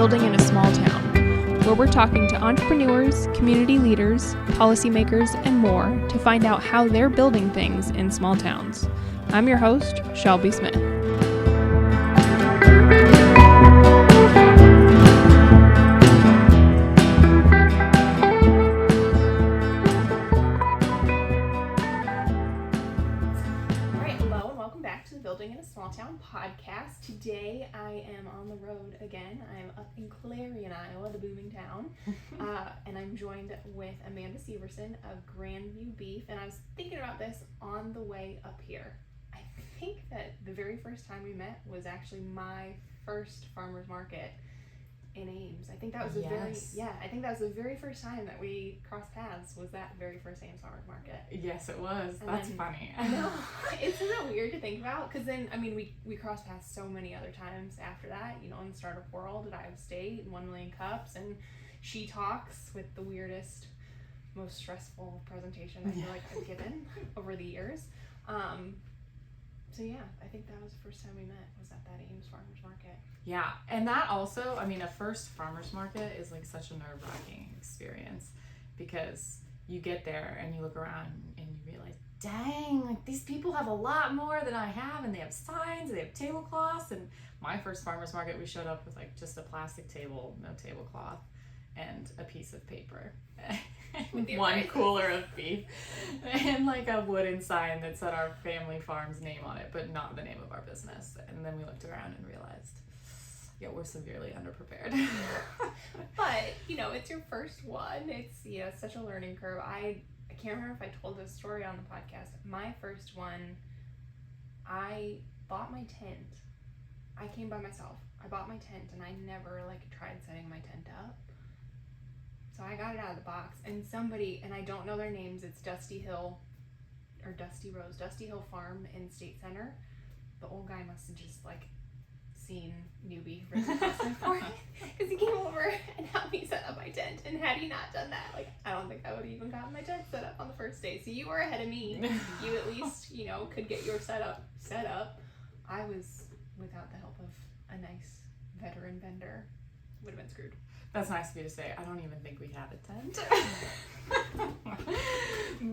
Building in a Small Town, where we're talking to entrepreneurs, community leaders, policymakers, and more to find out how they're building things in small towns. I'm your host, Shelby Smith. Building in a Small Town podcast. Today I am on the road again. I'm up in Clarion, Iowa, the booming town, and I'm joined with Amanda Severson of Grandview Beef. And I was thinking about this on the way up here. I think that the very first time we met was actually my first farmer's market in Ames. I think that was the very first time that we crossed paths, was that very first Ames farmer's market. Yes, it was. And that's funny. I know. Isn't it weird to think about? Because then, I mean, we crossed paths so many other times after that, you know, in the startup world at Iowa State and 1 Million Cups and She Talks with the weirdest, most stressful presentation I feel like I've given over the years. So yeah, I think that was the first time we met, was at that Ames farmer's market. Yeah, and that also, I mean, a first farmer's market is like such a nerve-wracking experience, because you get there and you look around and you realize, dang, like these people have a lot more than I have, and they have signs, they have tablecloths. And my first farmer's market, we showed up with like just a plastic table, no tablecloth, and a piece of paper. One cooler of beef and like a wooden sign that said our family farm's name on it, but not the name of our business. And then we looked around and realized, yeah, we're severely underprepared. But, you know, it's your first one. It's, you know, such a learning curve. I can't remember if I told this story on the podcast. My first one, I bought my tent. I came by myself. I bought my tent and I never like tried setting my tent up. So I got it out of the box, and somebody, and I don't know their names, it's Dusty Hill Farm in State Center. The old guy must have just like seen newbie really impressive for it, because he came over and helped me set up my tent. And had he not done that, like, I don't think I would have even gotten my tent set up on the first day. So you were ahead of me. You at least, you know, could get your setup set up. I was, without the help of a nice veteran vendor, would have been screwed. That's nice of you to say. I don't even think we had a tent.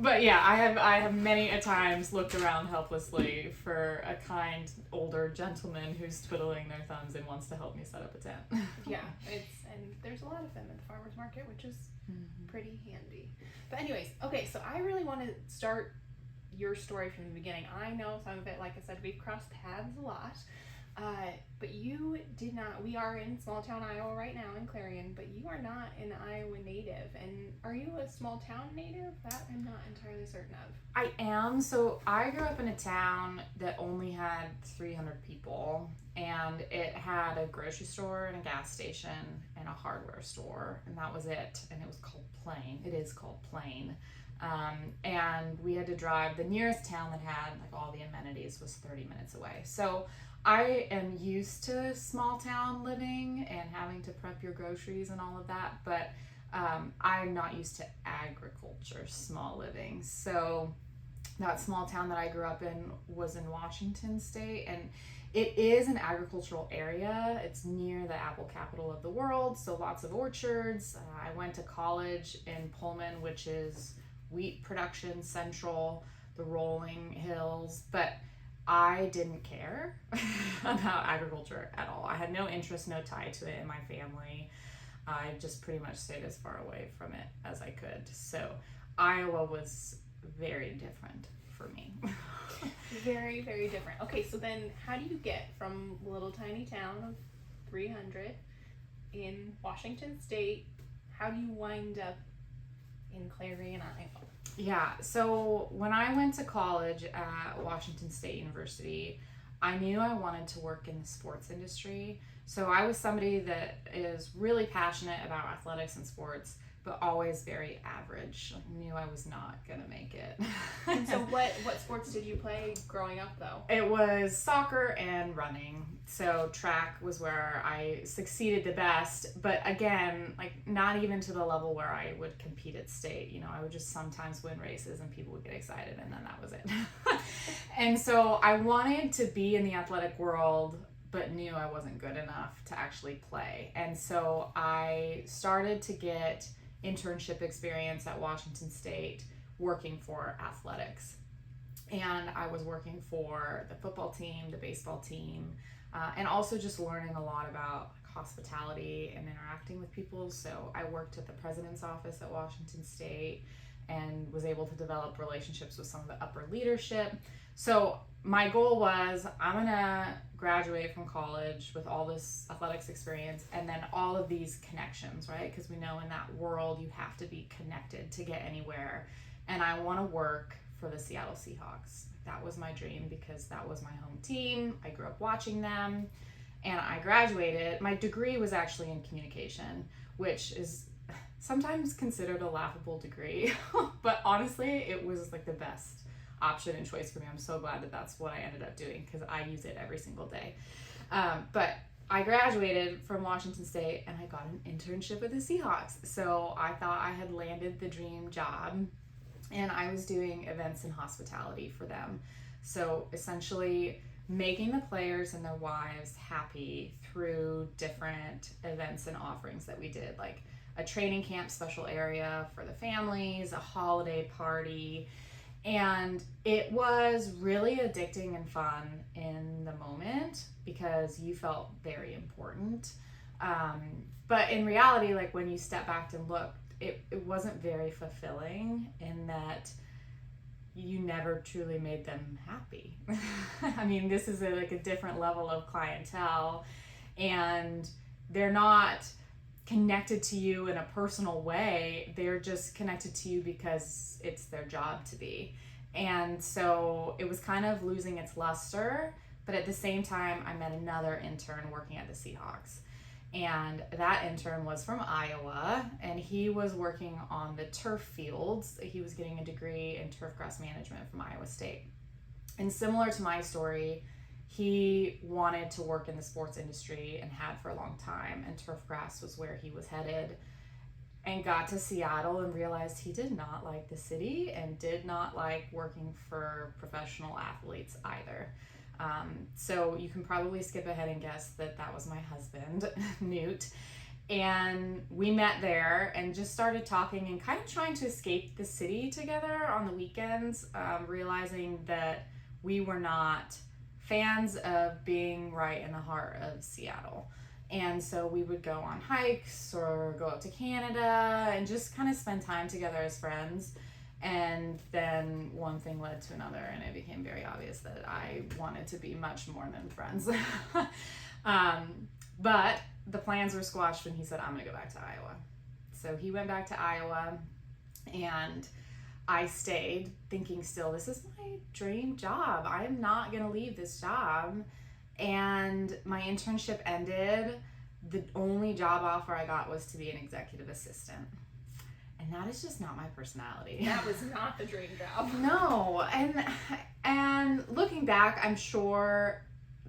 But yeah, I have many a times looked around helplessly for a kind older gentleman who's twiddling their thumbs and wants to help me set up a tent. Yeah, and there's a lot of them at the farmer's market, which is pretty handy. But anyways, okay, so I really want to start your story from the beginning. I know some of it, like I said, we've crossed paths a lot. But you did not. We are in small town Iowa right now in Clarion, but you are not an Iowa native. And are you a small town native? That I'm not entirely certain of. I am. So I grew up in a town that only had 300 people, and it had a grocery store and a gas station and a hardware store, and that was it. And it was called Plain. It is called Plain. And we had to drive. The nearest town that had like all the amenities was 30 minutes away. So I am used to small town living and having to prep your groceries and all of that, but I'm not used to agriculture, small living. So that small town that I grew up in was in Washington State, and it is an agricultural area. It's near the apple capital of the world, so lots of orchards. I went to college in Pullman, which is wheat production central, the rolling hills, but I didn't care about agriculture at all. I had no interest, no tie to it in my family. I just pretty much stayed as far away from it as I could. So Iowa was very different for me. Very, very different. Okay, so then how do you get from a little tiny town of 300 in Washington State, how do you wind up in Clarion, Iowa? Yeah, so when I went to college at Washington State University, I knew I wanted to work in the sports industry. So I was somebody that is really passionate about athletics and sports, but always very average. I knew I was not going to make it. And so what sports did you play growing up, though? It was soccer and running. So track was where I succeeded the best. But again, like not even to the level where I would compete at state. You know, I would just sometimes win races and people would get excited, and then that was it. And so I wanted to be in the athletic world, but knew I wasn't good enough to actually play. And so I started to get internship experience at Washington State working for athletics. And I was working for the football team, the baseball team, and also just learning a lot about hospitality and interacting with people. So I worked at the president's office at Washington State and was able to develop relationships with some of the upper leadership. So my goal was, I'm gonna graduate from college with all this athletics experience and then all of these connections, right? Because we know in that world you have to be connected to get anywhere. And I want to work for the Seattle Seahawks. That was my dream because that was my home team. I grew up watching them, and I graduated. My degree was actually in communication, which is sometimes considered a laughable degree, but honestly, it was like the best option and choice for me. I'm so glad that that's what I ended up doing because I use it every single day. But I graduated from Washington State and I got an internship with the Seahawks. So I thought I had landed the dream job, and I was doing events and hospitality for them. So essentially making the players and their wives happy through different events and offerings that we did, like a training camp special area for the families, a holiday party. And it was really addicting and fun in the moment because you felt very important. But in reality, like when you step back and look, it wasn't very fulfilling in that you never truly made them happy. I mean, this is like a different level of clientele, and they're not connected to you in a personal way. They're just connected to you because it's their job to be. And so it was kind of losing its luster, but at the same time, I met another intern working at the Seahawks. And that intern was from Iowa, and he was working on the turf fields. He was getting a degree in turf grass management from Iowa State. And similar to my story, he wanted to work in the sports industry and had for a long time, and turf grass was where he was headed, and got to Seattle and realized he did not like the city and did not like working for professional athletes either. So you can probably skip ahead and guess that that was my husband, Knute. And we met there and just started talking and kind of trying to escape the city together on the weekends, realizing that we were not fans of being right in the heart of Seattle. And so we would go on hikes or go up to Canada and just kind of spend time together as friends. And then one thing led to another, and it became very obvious that I wanted to be much more than friends. But the plans were squashed when he said, I'm going to go back to Iowa. So he went back to Iowa, and I stayed thinking still, this is my dream job. I'm not going to leave this job. And my internship ended. The only job offer I got was to be an executive assistant. And that is just not my personality. That was not the dream job. No. And looking back, I'm sure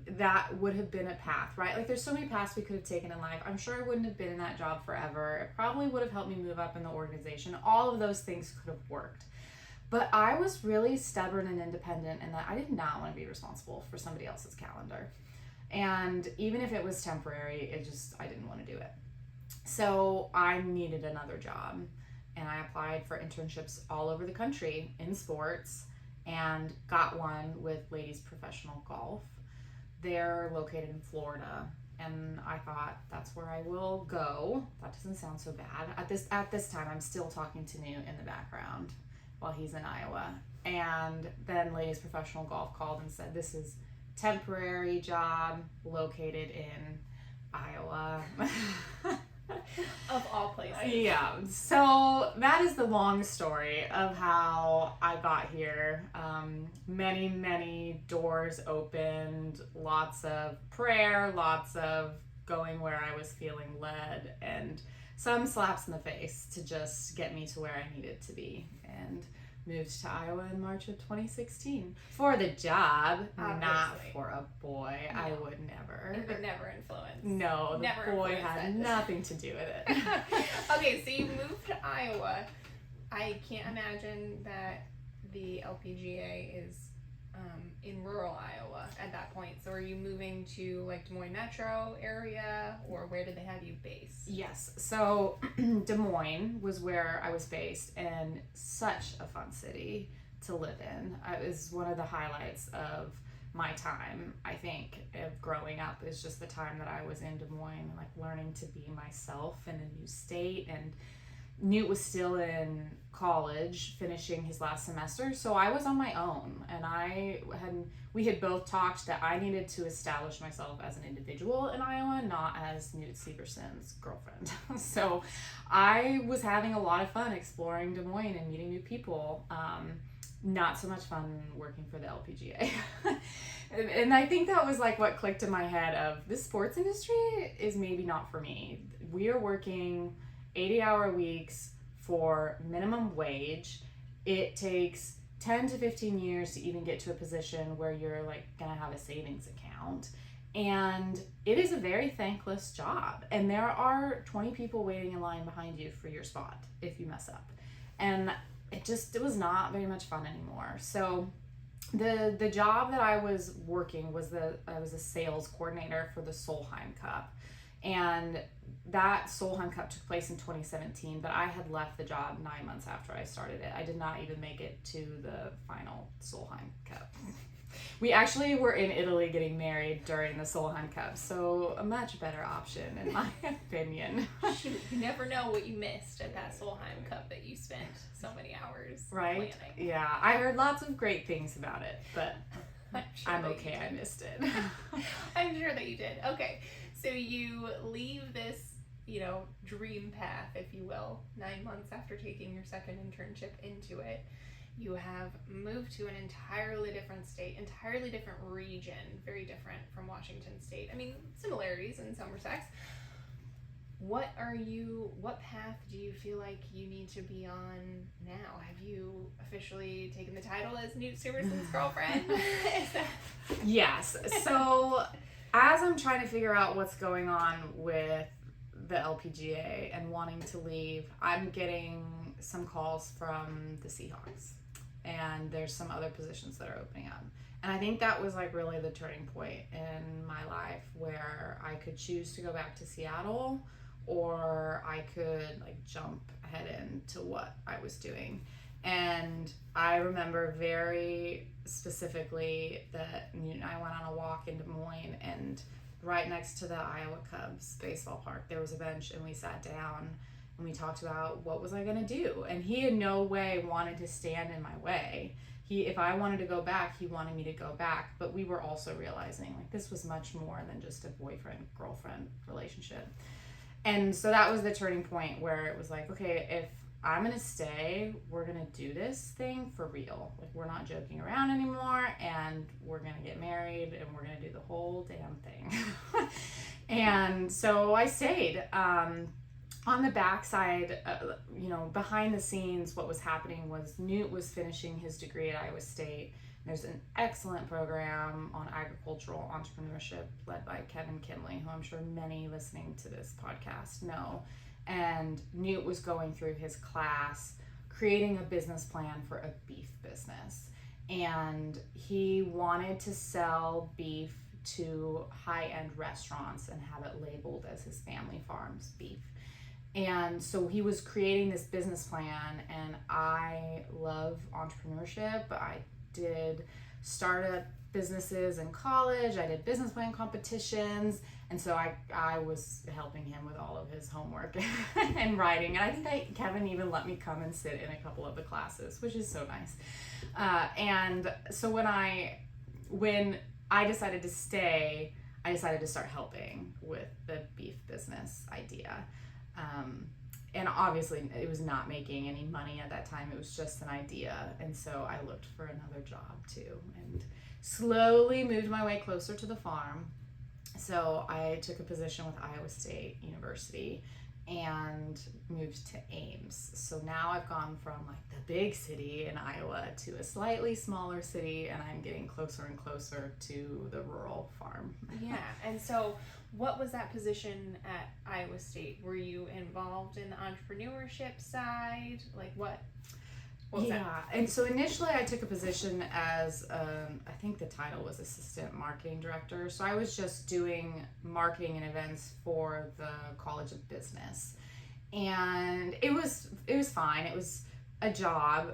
that would have been a path, right? Like there's so many paths we could have taken in life. I'm sure I wouldn't have been in that job forever. It probably would have helped me move up in the organization. All of those things could have worked. But I was really stubborn and independent in that I did not want to be responsible for somebody else's calendar. And even if it was temporary, I didn't want to do it. So I needed another job. And I applied for internships all over the country in sports and got one with ladies professional golf. They're located in Florida, and I thought that's where I will go. That doesn't sound so bad. At this time, I'm still talking to Knute in the background while he's in Iowa. And then ladies professional golf called and said, this is temporary job located in Iowa. Of all places. Yeah, so that is the long story of how I got here. Many, many doors opened, lots of prayer, lots of going where I was feeling led, and some slaps in the face to just get me to where I needed to be. And moved to Iowa in March of 2016 for the job, Obviously. not for a boy. No. I would never. It would never influence. No, the never boy had nothing to do with it. Okay, so you moved to Iowa. I can't imagine that the LPGA is in rural Iowa at that point. So are you moving to like Des Moines metro area, or where did they have you based? Yes. So Des Moines was where I was based, and such a fun city to live in. It was one of the highlights of my time, I think, of growing up, is just the time that I was in Des Moines and like learning to be myself in a new state. And Knute was still in college, finishing his last semester, so I was on my own, and we had both talked that I needed to establish myself as an individual in Iowa, not as Knute Severson's girlfriend. So I was having a lot of fun exploring Des Moines and meeting new people. Not so much fun working for the LPGA. And I think that was like what clicked in my head of this sports industry is maybe not for me. We are working 80-hour weeks for minimum wage. It takes 10 to 15 years to even get to a position where you're like gonna have a savings account. And it is a very thankless job. And there are 20 people waiting in line behind you for your spot if you mess up. And it was not very much fun anymore. So the job that I was working was I was a sales coordinator for the Solheim Cup. And that Solheim Cup took place in 2017, but I had left the job 9 months after I started it. I did not even make it to the final Solheim Cup. We actually were in Italy getting married during the Solheim Cup, so a much better option in my opinion. Shoot, you never know what you missed at that Solheim Cup that you spent so many hours planning. Yeah, I heard lots of great things about it, but I'm okay I missed it. I'm sure that you did. Okay, so you leave this, dream path, if you will, 9 months after taking your second internship into it. You have moved to an entirely different state, entirely different region, very different from Washington State. I mean, similarities in some respects. What path do you feel like you need to be on now? Have you officially taken the title as Knute Severson's girlfriend? Yes. So as I'm trying to figure out what's going on with the LPGA and wanting to leave, I'm getting some calls from the Seahawks, and there's some other positions that are opening up. And I think that was like really the turning point in my life where I could choose to go back to Seattle, or I could like jump head into what I was doing. And I remember very specifically that I went on a walk in Des Moines, and right next to the Iowa Cubs baseball park, there was a bench, and we sat down and we talked about what was I going to do. And he in no way wanted to stand in my way. If I wanted to go back, he wanted me to go back. But we were also realizing like this was much more than just a boyfriend-girlfriend relationship. And so that was the turning point where it was like, okay, if I'm going to stay, we're going to do this thing for real. Like, we're not joking around anymore, and we're going to get married, and we're going to do the whole damn thing. And so I stayed. On the backside, behind the scenes, what was happening was Knute was finishing his degree at Iowa State. There's an excellent program on agricultural entrepreneurship led by Kevin Kinley, who I'm sure many listening to this podcast know. And Knute was going through his class, creating a business plan for a beef business. And he wanted to sell beef to high-end restaurants and have it labeled as his family farm's beef. And so he was creating this business plan, and I love entrepreneurship. I did startup businesses in college. I did business plan competitions. And so I was helping him with all of his homework and writing. And I think Kevin even let me come and sit in a couple of the classes, which is so nice. And so when I decided to stay, I decided to start helping with the beef business idea. And obviously it was not making any money at that time. It was just an idea. And so I looked for another job too, and slowly moved my way closer to the farm. So I took a position with Iowa State University and moved to Ames. So now I've gone from like the big city in Iowa to a slightly smaller city, and I'm getting closer and closer to the rural farm. Yeah. And so what was that position at Iowa State? Were you involved in the entrepreneurship side? Like what? What was that? Yeah, and so initially I took a position as, I think the title was assistant marketing director. So I was just doing marketing and events for the College of Business, and it was fine. It was a job,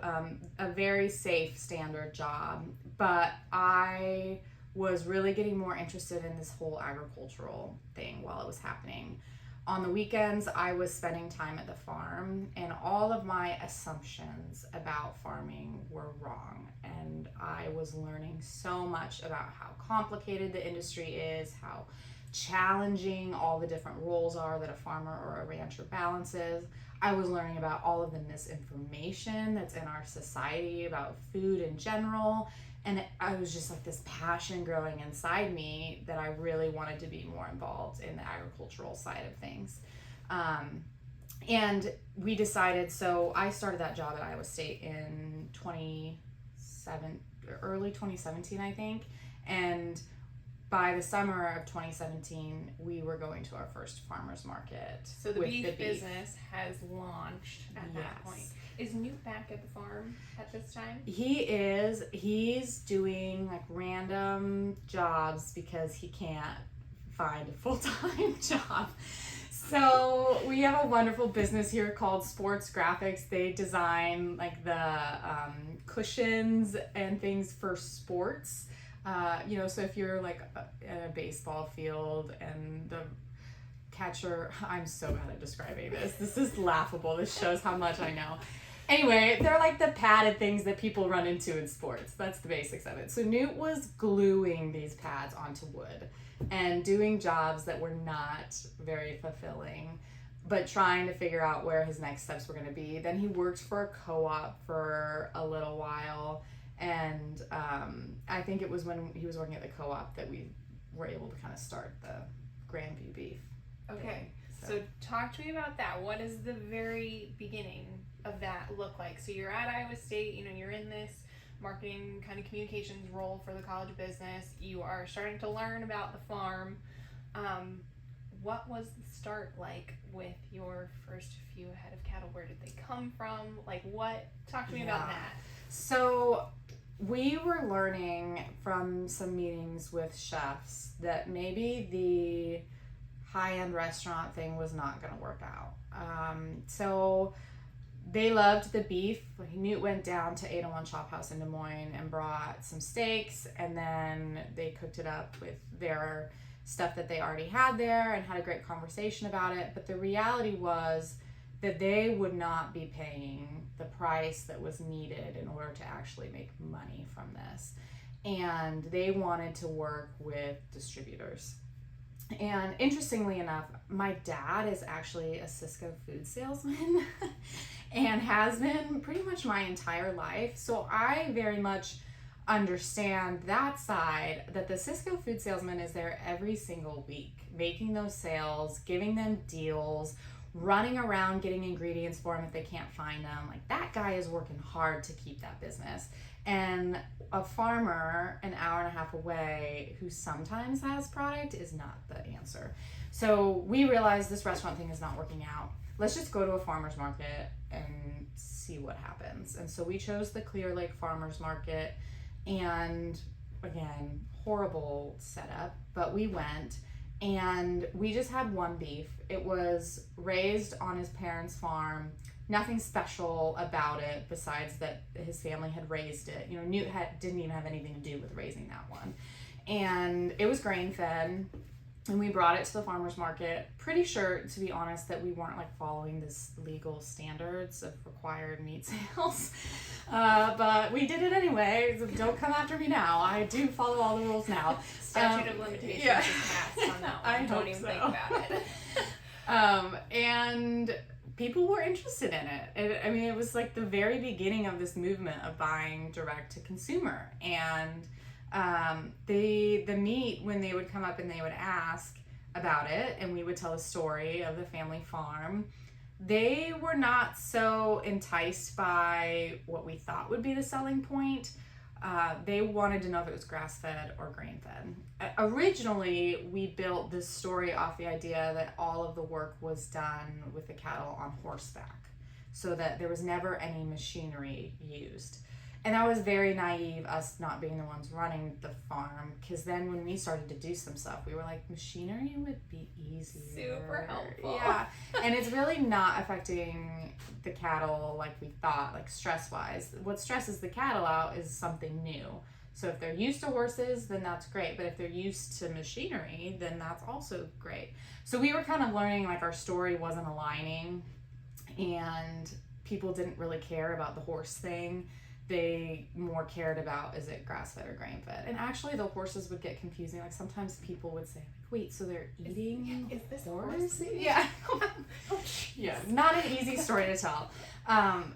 a very safe standard job, but I was really getting more interested in this whole agricultural thing while it was happening. On the weekends, I was spending time at the farm, and all of my assumptions about farming were wrong. And I was learning so much about how complicated the industry is, how challenging all the different roles are that a farmer or a rancher balances. I was learning about all of the misinformation that's in our society about food in general. And I was just like this passion growing inside me that I really wanted to be more involved in the agricultural side of things. And we decided, so I started that job at Iowa State in early 2017, I think. And by the summer of 2017, we were going to our first farmer's market. So the beef business has launched at that point. Is Knute back at the farm at this time? He is. He's doing like random jobs because he can't find a full-time job. So we have a wonderful business here called Sports Graphics. They design like the cushions and things for sports. So if you're like at a baseball field and the catcher, I'm so bad at describing this. This is laughable. This shows how much I know. Anyway, they're like the padded things that people run into in sports. That's the basics of it. So Knute was gluing these pads onto wood and doing jobs that were not very fulfilling, but trying to figure out where his next steps were going to be. Then he worked for a co-op for a little while. And I think it was when he was working at the co-op that we were able to kind of start the Grandview beef. Okay, so talk to me about that. What does the very beginning of that look like? So you're at Iowa State, you're in this marketing kind of communications role for the College of Business. You are starting to learn about the farm. What was the start like with your first few head of cattle? Where did they come from? Talk to me about that. So we were learning from some meetings with chefs that maybe the high-end restaurant thing was not going to work out. So they loved the beef. Knute went down to 801 Chop House in Des Moines and brought some steaks, and then they cooked it up with their stuff that they already had there and had a great conversation about it. But the reality was that they would not be paying the price that was needed in order to actually make money from this. And they wanted to work with distributors. And interestingly enough, my dad is actually a Sysco food salesman and has been pretty much my entire life. So I very much understand that side, that the Sysco food salesman is there every single week, making those sales, giving them deals, running around getting ingredients for them if they can't find them. Like, that guy is working hard to keep that business. And a farmer an hour and a half away who sometimes has product is not the answer. So we realized this restaurant thing is not working out. Let's just go to a farmer's market and see what happens. And so we chose the Clear Lake Farmer's Market, and again, horrible setup, but we went. And we just had one beef. It was raised on his parents' farm. Nothing special about it besides that his family had raised it. Knute didn't even have anything to do with raising that one. And it was grain-fed. And we brought it to the farmer's market. Pretty sure, to be honest, that we weren't following this legal standards of required meat sales. But we did it anyway. So don't come after me now. I do follow all the rules now. Statute of limitations is passed on that one. I don't even think about it. And people were interested in it. It was like the very beginning of this movement of buying direct to consumer. And the meat, when they would come up and they would ask about it, and we would tell a story of the family farm, they were not so enticed by what we thought would be the selling point. They wanted to know if it was grass-fed or grain-fed. Originally, we built this story off the idea that all of the work was done with the cattle on horseback. so that there was never any machinery used. And that was very naive, us not being the ones running the farm, because then when we started to do some stuff, we were like, machinery would be easier. Super helpful. Yeah. And it's really not affecting the cattle like we thought, like stress-wise. What stresses the cattle out is something new. So if they're used to horses, then that's great. But if they're used to machinery, then that's also great. So we were kind of learning like our story wasn't aligning, and people didn't really care about the horse thing. They more cared about, is it grass-fed or grain-fed? And actually the horses would get confusing. Like sometimes people would say, wait, so they're eating is this horse? Yeah. Yeah, not an easy story to tell.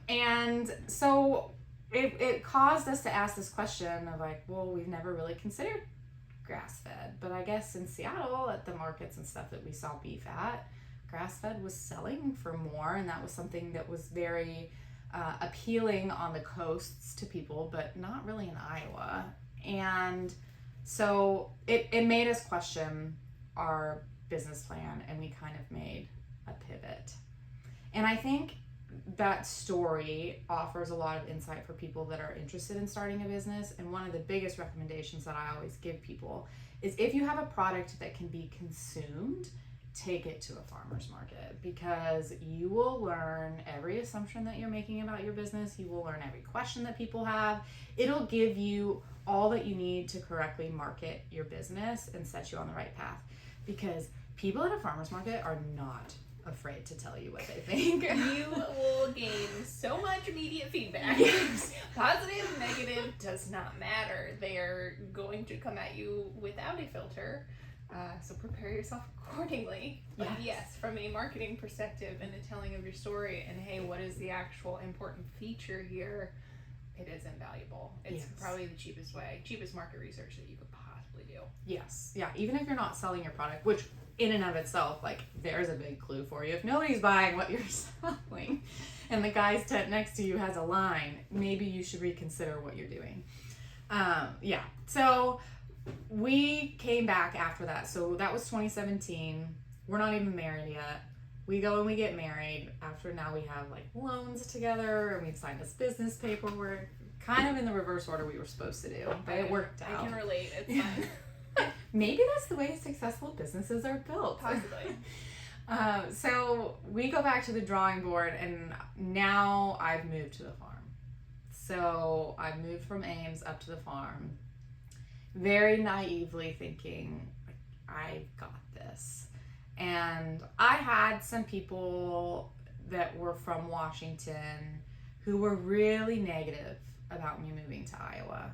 And so it caused us to ask this question of like, well, we've never really considered grass-fed. But I guess in Seattle at the markets and stuff that we saw beef at, grass-fed was selling for more, and that was something that was very appealing on the coasts to people, but not really in Iowa. And so it made us question our business plan, and we kind of made a pivot. And I think that story offers a lot of insight for people that are interested in starting a business. And one of the biggest recommendations that I always give people is if you have a product that can be consumed, take it to a farmer's market, because you will learn every assumption that you're making about your business. You will learn every question that people have. It'll give you all that you need to correctly market your business and set you on the right path, because people at a farmer's market are not afraid to tell you what they think. You will gain so much immediate feedback. Yes. Positive, negative, does not matter. They are going to come at you without a filter. So prepare yourself accordingly. But yes, from a marketing perspective and the telling of your story and hey, what is the actual important feature here, it is invaluable. It's probably the cheapest market research that you could possibly do. Yes. Yeah. Even if you're not selling your product, which in and of itself, like, there's a big clue for you. If nobody's buying what you're selling and the guy's tent next to you has a line, maybe you should reconsider what you're doing. So we came back after that. So that was 2017. We're not even married yet. We go and we get married. After now we have like loans together and we've signed this business paperwork, kind of in the reverse order we were supposed to do, but it worked out. I can relate. It's fine. Maybe that's the way successful businesses are built. Possibly. So we go back to the drawing board, and now I've moved to the farm. So I moved from Ames up to the farm, very naively thinking, I got this. And I had some people that were from Washington who were really negative about me moving to Iowa.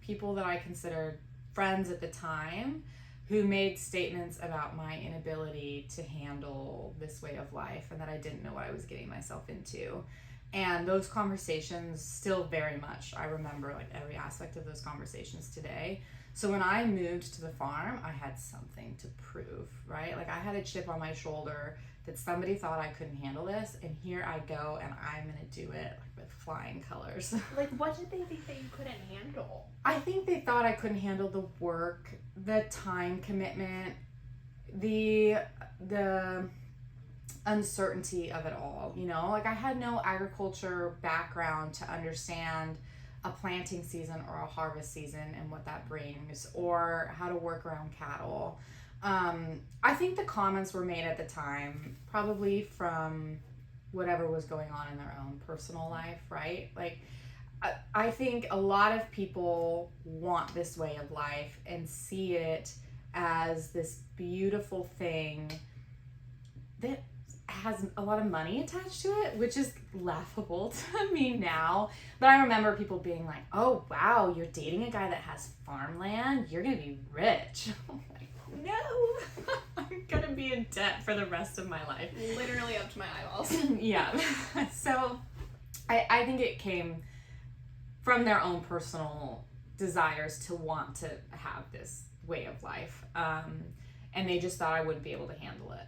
People that I considered friends at the time who made statements about my inability to handle this way of life and that I didn't know what I was getting myself into. And those conversations still very much, I remember like every aspect of those conversations today. So when I moved to the farm, I had something to prove, right? Like I had a chip on my shoulder that somebody thought I couldn't handle this, and here I go and I'm gonna do it like with flying colors. Like what did they think that you couldn't handle? I think they thought I couldn't handle the work, the time commitment, the uncertainty of it all, you know? Like I had no agriculture background to understand a planting season or a harvest season and what that brings, or how to work around cattle. I think the comments were made at the time probably from whatever was going on in their own personal life, right? Like I think a lot of people want this way of life and see it as this beautiful thing that has a lot of money attached to it, which is laughable to me now. But I remember people being like, oh wow, you're dating a guy that has farmland, you're gonna be rich. I'm like, no, I'm gonna be in debt for the rest of my life. Literally up to my eyeballs. Yeah. So I think it came from their own personal desires to want to have this way of life. And they just thought I wouldn't be able to handle it.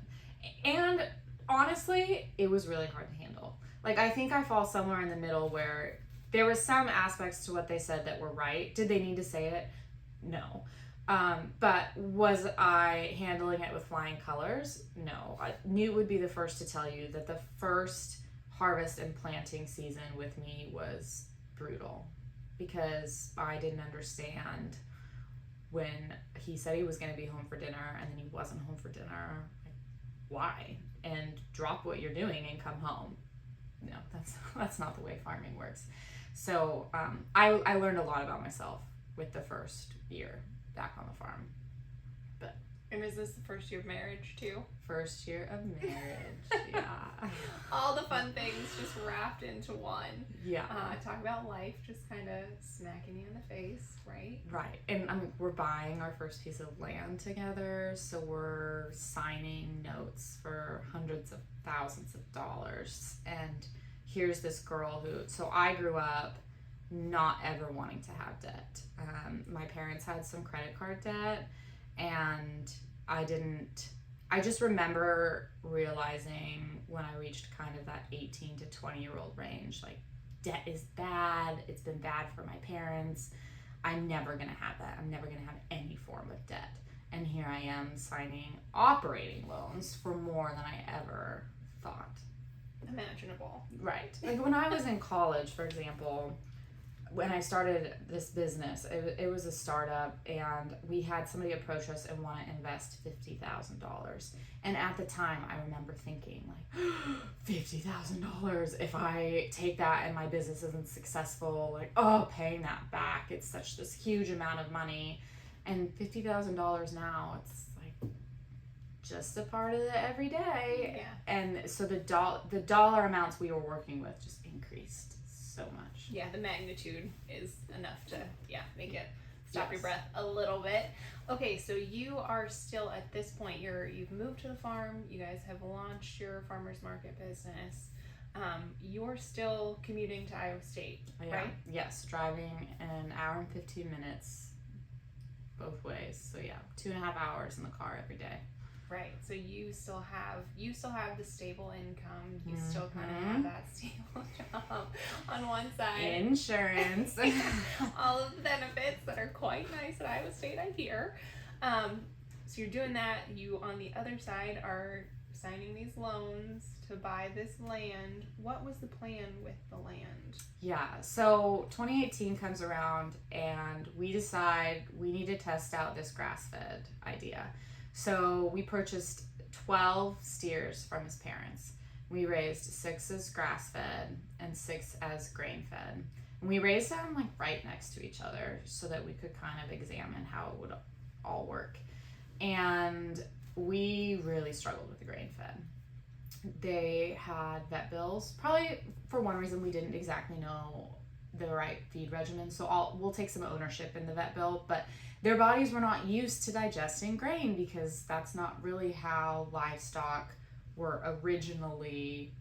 And honestly, it was really hard to handle. Like, I think I fall somewhere in the middle where there was some aspects to what they said that were right. Did they need to say it? No. But was I handling it with flying colors? No. Knute would be the first to tell you that the first harvest and planting season with me was brutal because I didn't understand when he said he was going to be home for dinner and then he wasn't home for dinner. Like, why? And drop what you're doing and come home. No, that's not the way farming works. So I learned a lot about myself with the first year back on the farm. And is this the first year of marriage too? First year of marriage, yeah. All the fun things just wrapped into one. Yeah. Talk about life just kind of smacking you in the face, right? Right. And we're buying our first piece of land together, so we're signing notes for hundreds of thousands of dollars. And here's this girl so I grew up not ever wanting to have debt. My parents had some credit card debt, and I just remember realizing when I reached kind of that 18 to 20-year-old range, like, debt is bad. It's been bad for my parents. I'm never going to have that. I'm never going to have any form of debt. And here I am signing operating loans for more than I ever thought imaginable. Right. Like when I was in college, for example, when I started this business, it was a startup, and we had somebody approach us and want to invest $50,000. And at the time, I remember thinking, like, $50,000, if I take that and my business isn't successful, like, paying that back, it's such this huge amount of money. And $50,000 now, it's like just a part of the everyday. Yeah. And so the dollar amounts we were working with just increased so much. Yeah, the magnitude is enough to make it stop your breath a little bit. Okay, so you are still at this point, you've moved to the farm, you guys have launched your farmers market business. You're still commuting to Iowa State, right? Yes, driving an hour and 15 minutes both ways. So 2.5 hours in the car every day. Right. So you still have the stable income. You still kind of have that stable job on one side. Insurance. All of the benefits that are quite nice at Iowa State, I hear. So you're doing that. You, on the other side, are signing these loans to buy this land. What was the plan with the land? Yeah. So 2018 comes around, and we decide we need to test out this grass-fed idea. So we purchased 12 steers from his parents. We raised 6 as grass-fed and 6 as grain-fed. And we raised them like right next to each other so that we could kind of examine how it would all work. And we really struggled with the grain-fed. They had vet bills, probably for one reason we didn't exactly know the right feed regimen. So we'll take some ownership in the vet bill, but their bodies were not used to digesting grain because that's not really how livestock were originally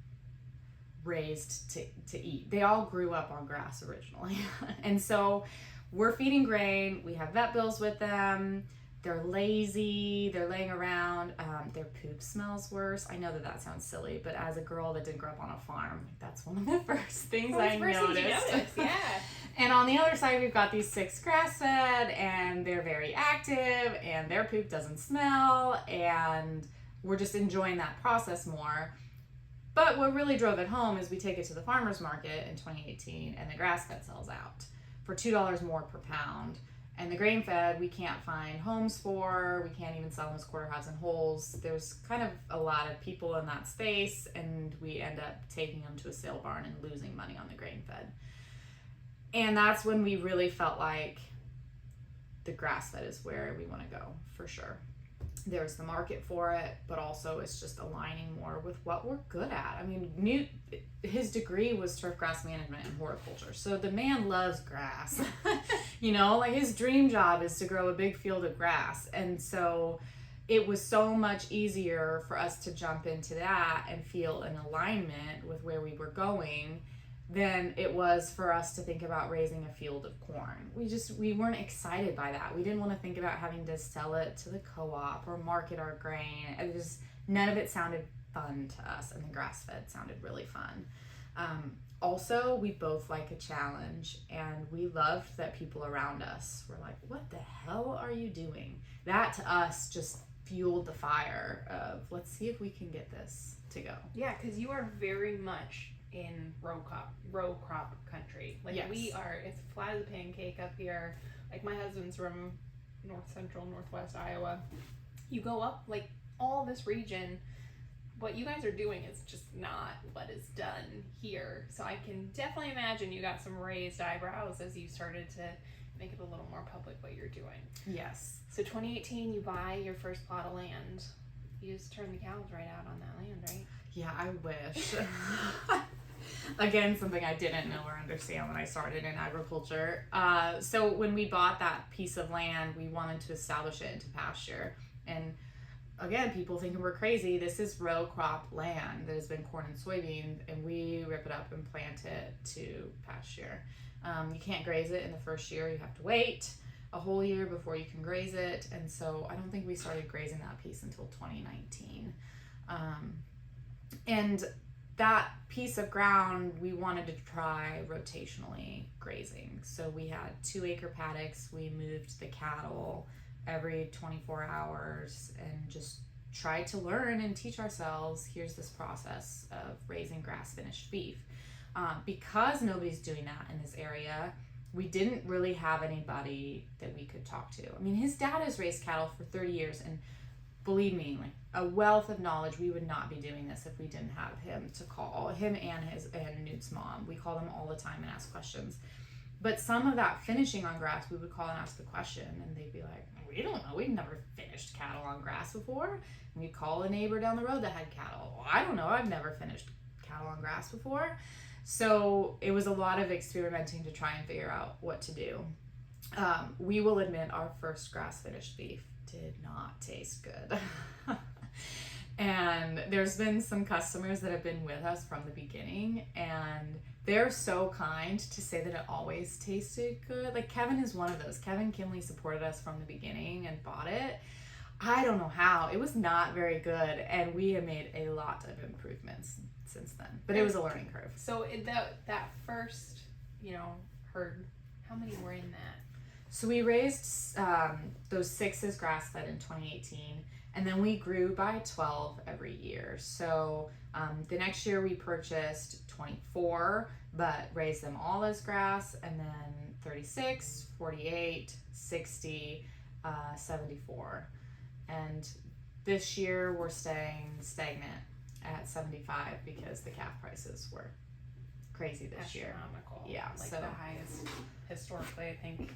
raised to eat. They all grew up on grass originally. And so we're feeding grain. We have vet bills with them. They're lazy. They're laying around. Their poop smells worse. I know that sounds silly, but as a girl that didn't grow up on a farm, that's one of the first things I noticed. Yeah. And on the other side, we've got these 6 grass-fed, and they're very active, and their poop doesn't smell, and we're just enjoying that process more. But what really drove it home is we take it to the farmer's market in 2018, and the grass-fed sells out for $2 more per pound. And the grain-fed, we can't find homes for. We can't even sell them as quarter halves and wholes. There's kind of a lot of people in that space, and we end up taking them to a sale barn and losing money on the grain-fed. And that's when we really felt like the grass-fed is where we want to go, for sure. There's the market for it, but also it's just aligning more with what we're good at. I mean, Knute, his degree was turf grass management and horticulture. So the man loves grass. Like his dream job is to grow a big field of grass. And so it was so much easier for us to jump into that and feel an alignment with where we were going than it was for us to think about raising a field of corn. We weren't excited by that. We didn't want to think about having to sell it to the co-op or market our grain. None of it sounded fun to us, and the grass-fed sounded really fun. Also, we both like a challenge, and we loved that people around us were like, what the hell are you doing? That to us just fueled the fire of, let's see if we can get this to go. Yeah, because you are very much in row crop country. Like Yes. we are, it's flat as a pancake up here. Like my husband's from north central, northwest Iowa. You go up like all this region, what you guys are doing is just not what is done here. So I can definitely imagine you got some raised eyebrows as you started to make it a little more public what you're doing. Yes. So 2018, you buy your first plot of land. You just turn the cows right out on that land, right? Yeah, I wish. Again, something I didn't know or understand when I started in agriculture. So when we bought that piece of land, we wanted to establish it into pasture. And again, people thinking we're crazy. This is row crop land that has been corn and soybean, and we rip it up and plant it to pasture. You can't graze it in the first year. You have to wait a whole year before you can graze it. And so I don't think we started grazing that piece until 2019. And that piece of ground, we wanted to try rotationally grazing. So we had 2-acre paddocks. We moved the cattle every 24 hours and just tried to learn and teach ourselves, here's this process of raising grass finished beef. Because nobody's doing that in this area, we didn't really have anybody that we could talk to. I mean, his dad has raised cattle for 30 years, and believe me, like a wealth of knowledge. We would not be doing this if we didn't have him to call, him and Knute's mom. We call them all the time and ask questions. But some of that finishing on grass, we would call and ask the question, and they'd be like, we don't know, we've never finished cattle on grass before. And we'd call a neighbor down the road that had cattle. Well, I don't know, I've never finished cattle on grass before. So it was a lot of experimenting to try and figure out what to do. We will admit our first grass finished beef did not taste good. And there's been some customers that have been with us from the beginning, and they're so kind to say that it always tasted good. Like Kevin is one of those. Kevin Kinley supported us from the beginning and bought it. I don't know how. It was not very good, and we have made a lot of improvements since then. But it was a learning curve. So that first, herd, how many were in that? So we raised those 6 as grass-fed in 2018, and then we grew by 12 every year. So the next year we purchased 24, but raised them all as grass, and then 36, 48, 60, 74. And this year we're staying stagnant at 75 because the calf prices were crazy this year. Astronomical. Yeah, like so the highest historically, I think.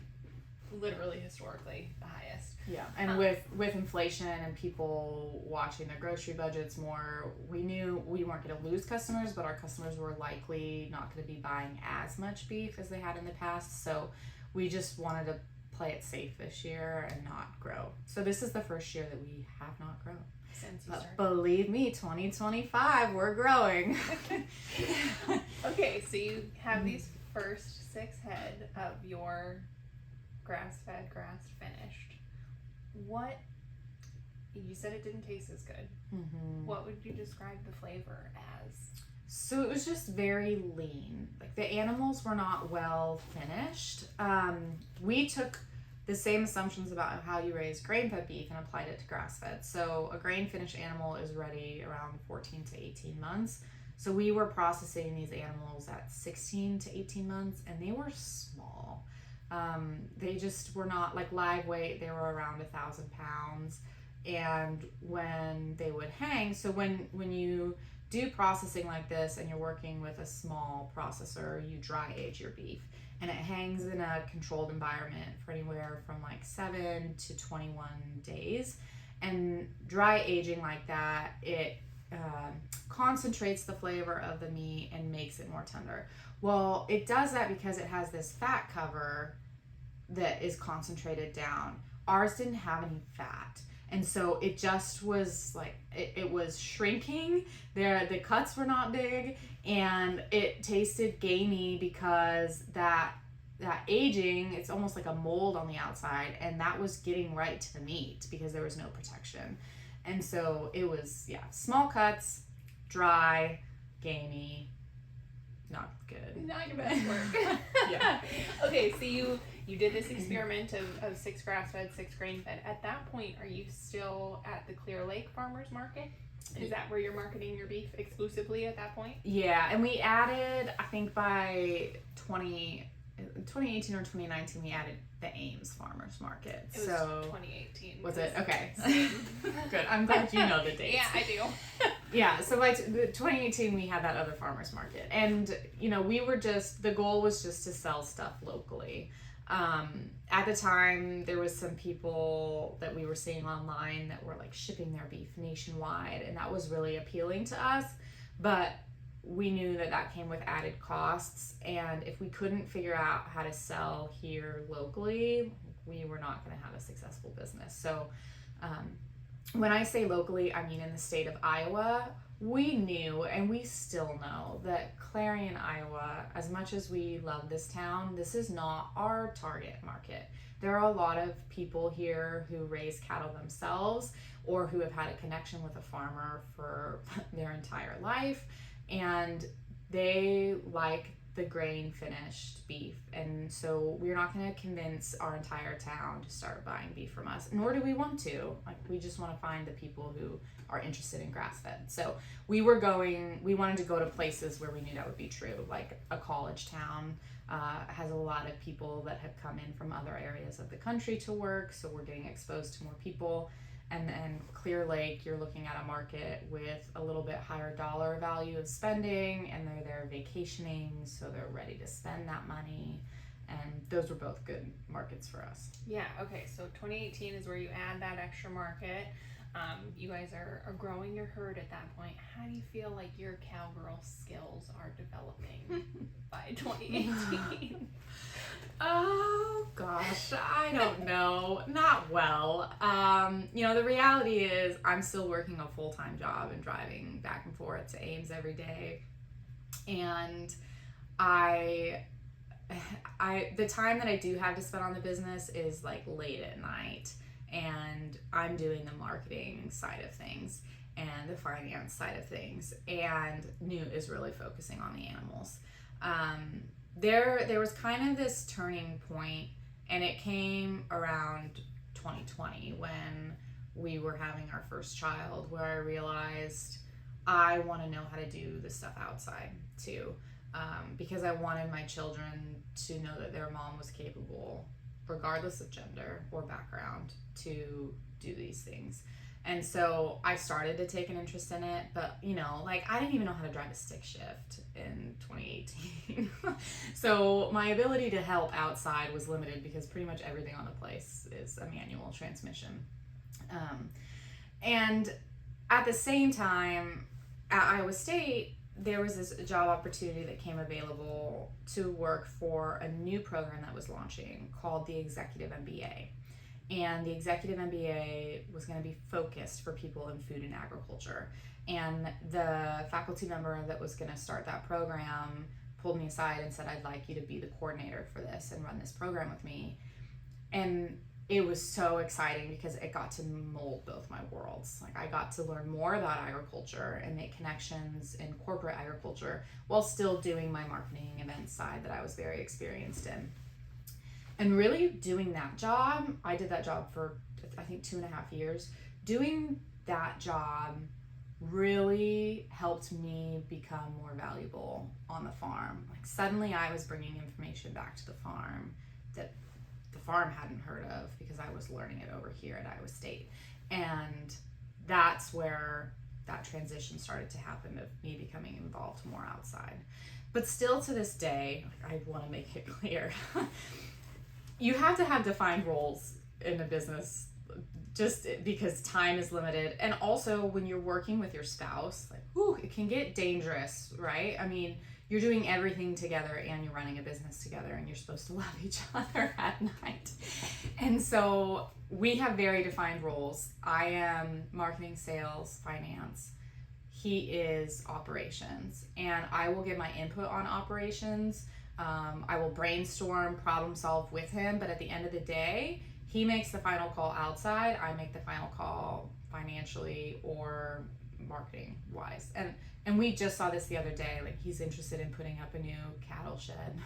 Literally historically the highest. Yeah, and with inflation and people watching their grocery budgets more, we knew we weren't going to lose customers, but our customers were likely not going to be buying as much beef as they had in the past. So we just wanted to play it safe this year and not grow. So this is the first year that we have not grown. Since you But started. believe me, 2025 we're growing. Okay, so you have these first 6 head of your grass-fed, grass-finished. What, you said it didn't taste as good. Mm-hmm. What would you describe the flavor as? So it was just very lean. Like the animals were not well finished. We took the same assumptions about how you raise grain-fed beef and applied it to grass-fed. So a grain-finished animal is ready around 14 to 18 months. So we were processing these animals at 16 to 18 months, and they were small. They just were not like live weight. They were around 1,000 pounds. And when they would hang, so when you do processing like this and you're working with a small processor, you dry age your beef, and it hangs in a controlled environment for anywhere from like 7 to 21 days. And dry aging like that, it concentrates the flavor of the meat and makes it more tender. Well, it does that because it has this fat cover that is concentrated down. Ours didn't have any fat. And so it just was like, it was shrinking. The cuts were not big, and it tasted gamey because that aging, it's almost like a mold on the outside, and that was getting right to the meat because there was no protection. And so it was, small cuts, dry, gamey, not good. Not your best work. Yeah. Okay, so you did this experiment of 6 grass-fed, 6 grain-fed. At that point, are you still at the Clear Lake Farmers Market? Is that where you're marketing your beef exclusively at that point? Yeah, and we added, I think by 2018 or 2019, we added the Ames Farmers Market. It was 2018. Was it? Okay. Good. I'm glad you know the dates. Yeah, I do. Yeah, so by 2018, we had that other farmers market. And, we were the goal was just to sell stuff locally. At the time, there was some people that we were seeing online that were like shipping their beef nationwide, and that was really appealing to us. But we knew that came with added costs, and if we couldn't figure out how to sell here locally, we were not going to have a successful business. So when I say locally, I mean in the state of Iowa. We knew, and we still know, that Clarion, Iowa, as much as we love this town, this is not our target market. There are a lot of people here who raise cattle themselves or who have had a connection with a farmer for their entire life, and they like the grain finished beef. And so we're not going to convince our entire town to start buying beef from us, nor do we want to. We just want to find the people who are interested in grass-fed. So we wanted to go to places where we knew that would be true, like a college town has a lot of people that have come in from other areas of the country to work, so we're getting exposed to more people. And then Clear Lake, you're looking at a market with a little bit higher dollar value of spending, and they're there vacationing, so they're ready to spend that money. And those were both good markets for us. Yeah, okay, so 2018 is where you add that extra market. You guys are growing your herd at that point. How do you feel like your cowgirl skills are developing by 2018? Oh gosh, I don't know. Not well. The reality is I'm still working a full-time job and driving back and forth to Ames every day. And the time that I do have to spend on the business is like late at night, and I'm doing the marketing side of things and the finance side of things, and Knute is really focusing on the animals. There was kind of this turning point, and it came around 2020 when we were having our first child, where I realized I want to know how to do the stuff outside too, because I wanted my children to know that their mom was capable, regardless of gender or background, to do these things. And so I started to take an interest in it, but I didn't even know how to drive a stick shift in 2018. So my ability to help outside was limited because pretty much everything on the place is a manual transmission. And at the same time, at Iowa State, there was this job opportunity that came available to work for a new program that was launching called the Executive MBA. And the Executive MBA was going to be focused for people in food and agriculture. And the faculty member that was going to start that program pulled me aside and said, I'd like you to be the coordinator for this and run this program with me. And it was so exciting because it got to mold both my worlds. I got to learn more about agriculture and make connections in corporate agriculture while still doing my marketing event side that I was very experienced in. And really doing that job, I did that job for, I think, 2.5 years. Doing that job really helped me become more valuable on the farm. Suddenly I was bringing information back to the farm that the farm hadn't heard of because I was learning it over here at Iowa State. And that's where that transition started to happen, of me becoming involved more outside. But still to this day, I want to make it clear, you have to have defined roles in a business just because time is limited. And also when you're working with your spouse, it can get dangerous, right? I mean, you're doing everything together and you're running a business together and you're supposed to love each other at night. And so we have very defined roles. I am marketing, sales, finance. He is operations, and I will give my input on operations. I will brainstorm, problem solve with him, but at the end of the day, he makes the final call outside. I make the final call financially or marketing wise. And we just saw this the other day. He's interested in putting up a new cattle shed.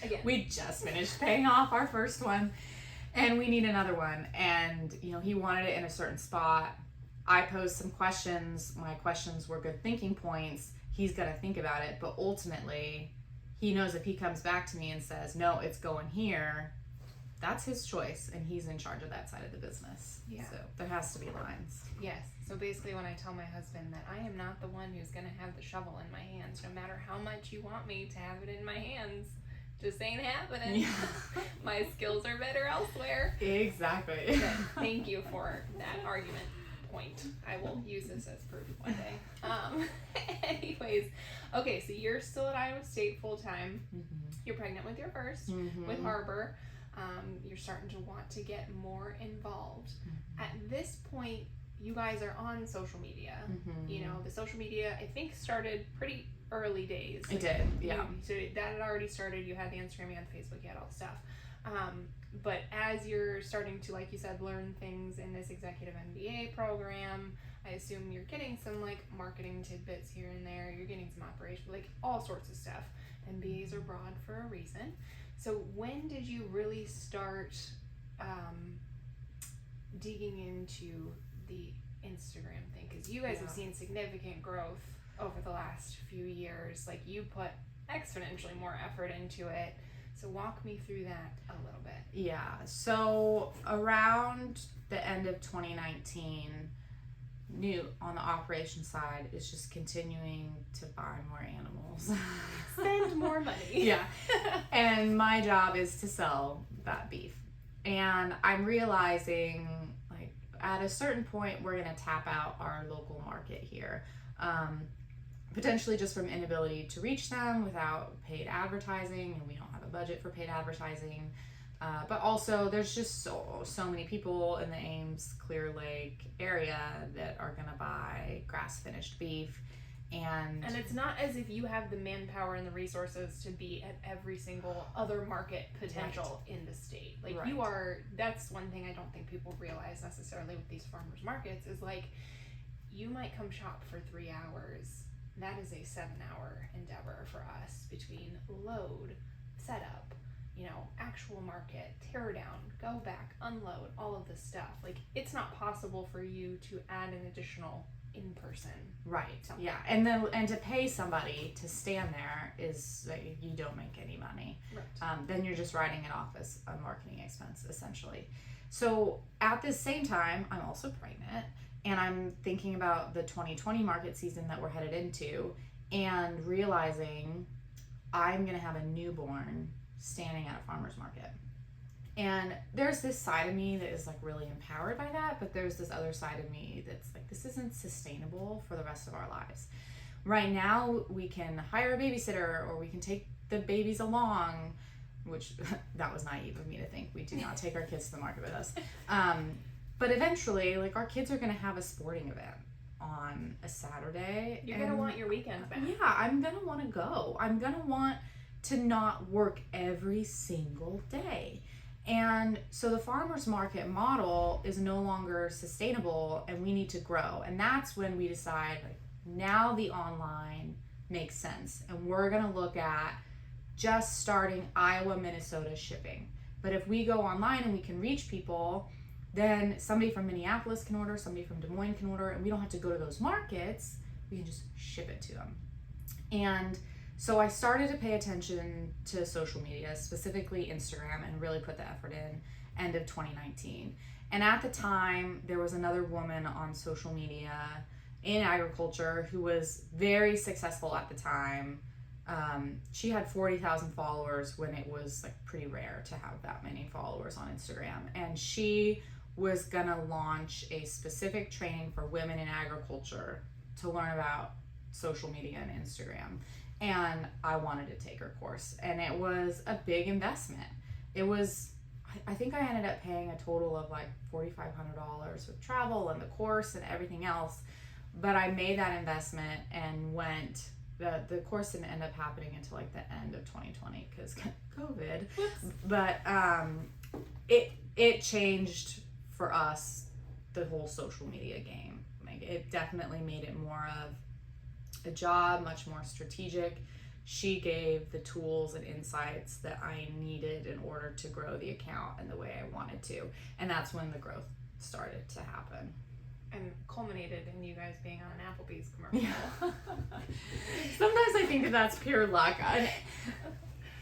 Again. We just finished paying off our first one, and we need another one. And he wanted it in a certain spot. I posed some questions. My questions were good thinking points. He's got to think about it. But ultimately, he knows if he comes back to me and says, no, it's going here, that's his choice. And he's in charge of that side of the business. Yeah. So there has to be lines. Yes. So basically when I tell my husband that I am not the one who's going to have the shovel in my hands, no matter how much you want me to have it in my hands, just ain't happening. Yeah. My skills are better elsewhere. Exactly. But thank you for that argument point. I will use this as proof one day. Anyways, okay, so you're still at Iowa State full time. Mm-hmm. You're pregnant with your first, with Harbor. You're starting to want to get more involved. Mm-hmm. At this point, you guys are on social media. Mm-hmm. You know, the social media, I think, started pretty early days. It did, yeah. So that had already started. You had the Instagram, you had the Facebook, you had all the stuff. But as you're starting to, like you said, learn things in this executive MBA program, I assume you're getting some like marketing tidbits here and there. You're getting some operation, like all sorts of stuff. MBAs are broad for a reason. So when did you really start digging into the Instagram thing? Because you guys have seen significant growth over the last few years. Like you put exponentially more effort into it. So walk me through that a little bit. Yeah. So around the end of 2019, Knute on the operations side is just continuing to buy more animals. Spend more money. Yeah. And my job is to sell that beef. And I'm realizing, like, at a certain point, we're going to tap out our local market here. Potentially just from inability to reach them without paid advertising, and we don't have a budget for paid advertising. But also, there's just so many people in the Ames, Clear Lake area that are going to buy grass-finished beef. And it's not as if you have the manpower and the resources to be at every single other market potential in the state. Like you are, that's one thing I don't think people realize necessarily with these farmers markets is like, you might come shop for 3 hours. That is a 7-hour endeavor for us between load, setup, you know, actual market, tear down, go back, unload, all of this stuff. Like it's not possible for you to add an additional in-person. Right. Something. Yeah. And to pay somebody to stand there is like, you don't make any money. Right. Then you're just writing it off as a marketing expense essentially. So at the same time, I'm also pregnant. And I'm thinking about the 2020 market season that we're headed into and realizing I'm going to have a newborn standing at a farmer's market. And there's this side of me that is like really empowered by that, but there's this other side of me that's like, this isn't sustainable for the rest of our lives. Right now, we can hire a babysitter or we can take the babies along, which that was naive of me to think. We do not take our kids to the market with us. But eventually, like, our kids are going to have a sporting event on a Saturday. You're going to want your weekends back. Yeah, I'm going to want to go. I'm going to want to not work every single day. And so the farmer's market model is no longer sustainable and we need to grow. And that's when we decide, like, now the online makes sense. And we're going to look at just starting Iowa, Minnesota shipping. But if we go online and we can reach people, then somebody from Minneapolis can order, somebody from Des Moines can order, and we don't have to go to those markets. We can just ship it to them. And so I started to pay attention to social media, specifically Instagram, and really put the effort in end of 2019. And at the time, there was another woman on social media in agriculture who was very successful at the time. She had 40,000 followers when it was like pretty rare to have that many followers on Instagram. And she was gonna launch a specific training for women in agriculture to learn about social media and Instagram. And I wanted to take her course. And it was a big investment. It was, I think I ended up paying a total of like $4,500 with travel and the course and everything else. But I made that investment and went, the course didn't end up happening until like the end of 2020 because COVID. Whoops. But it changed for us the whole social media game. Like it definitely made it more of a job, much more strategic. She gave the tools and insights that I needed in order to grow the account in the way I wanted to. And that's when the growth started to happen. and culminated in you guys being on an Applebee's commercial. Yeah. Sometimes I think that's pure luck.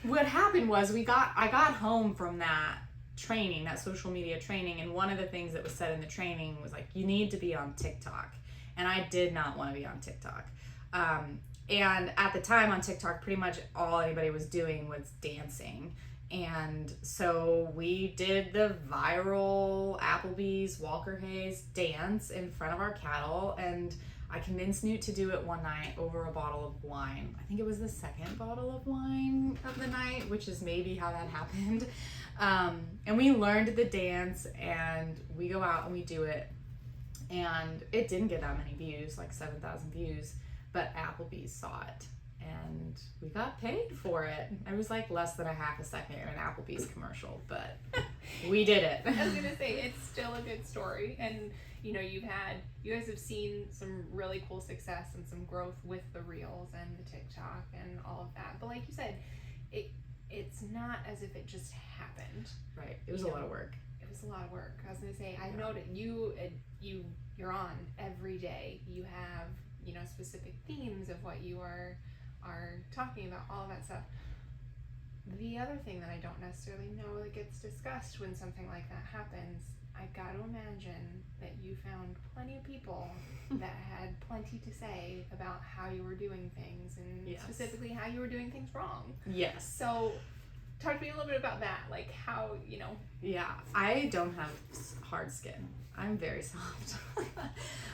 What happened was I got home from that training, that social media training, and one of the things that was said in the training was like, you need to be on TikTok. And I did not want to be on TikTok. And at the time on TikTok, pretty much all anybody was doing was dancing. And so we did the viral Applebee's Walker Hayes dance in front of our cattle, and I convinced Knute to do it one night over a bottle of wine. I think it was the second bottle of wine of the night, which is maybe how that happened. And we learned the dance, and we go out and we do it. And it didn't get that many views, like 7,000 views, but Applebee's saw it. And we got paid for it. It was like less than a half a second in an Applebee's commercial, but we did it. I was gonna say, it's still a good story, and you know, you guys have seen some really cool success and some growth with the reels and the TikTok and all of that. But like you said, it's not as if it just happened. Right. It was a lot of work. It was a lot of work. I was gonna say, I know that you're on every day. You have, you know, specific themes of what you are talking about, all of that stuff. The other thing that I don't necessarily know that gets discussed when something like that happens, I've got to imagine that you found plenty of people that had plenty to say about how you were doing things, and yes. specifically how you were doing things wrong. Yes. So talk to me a little bit about that, like how, you know. Yeah, I don't have hard skin. I'm very soft.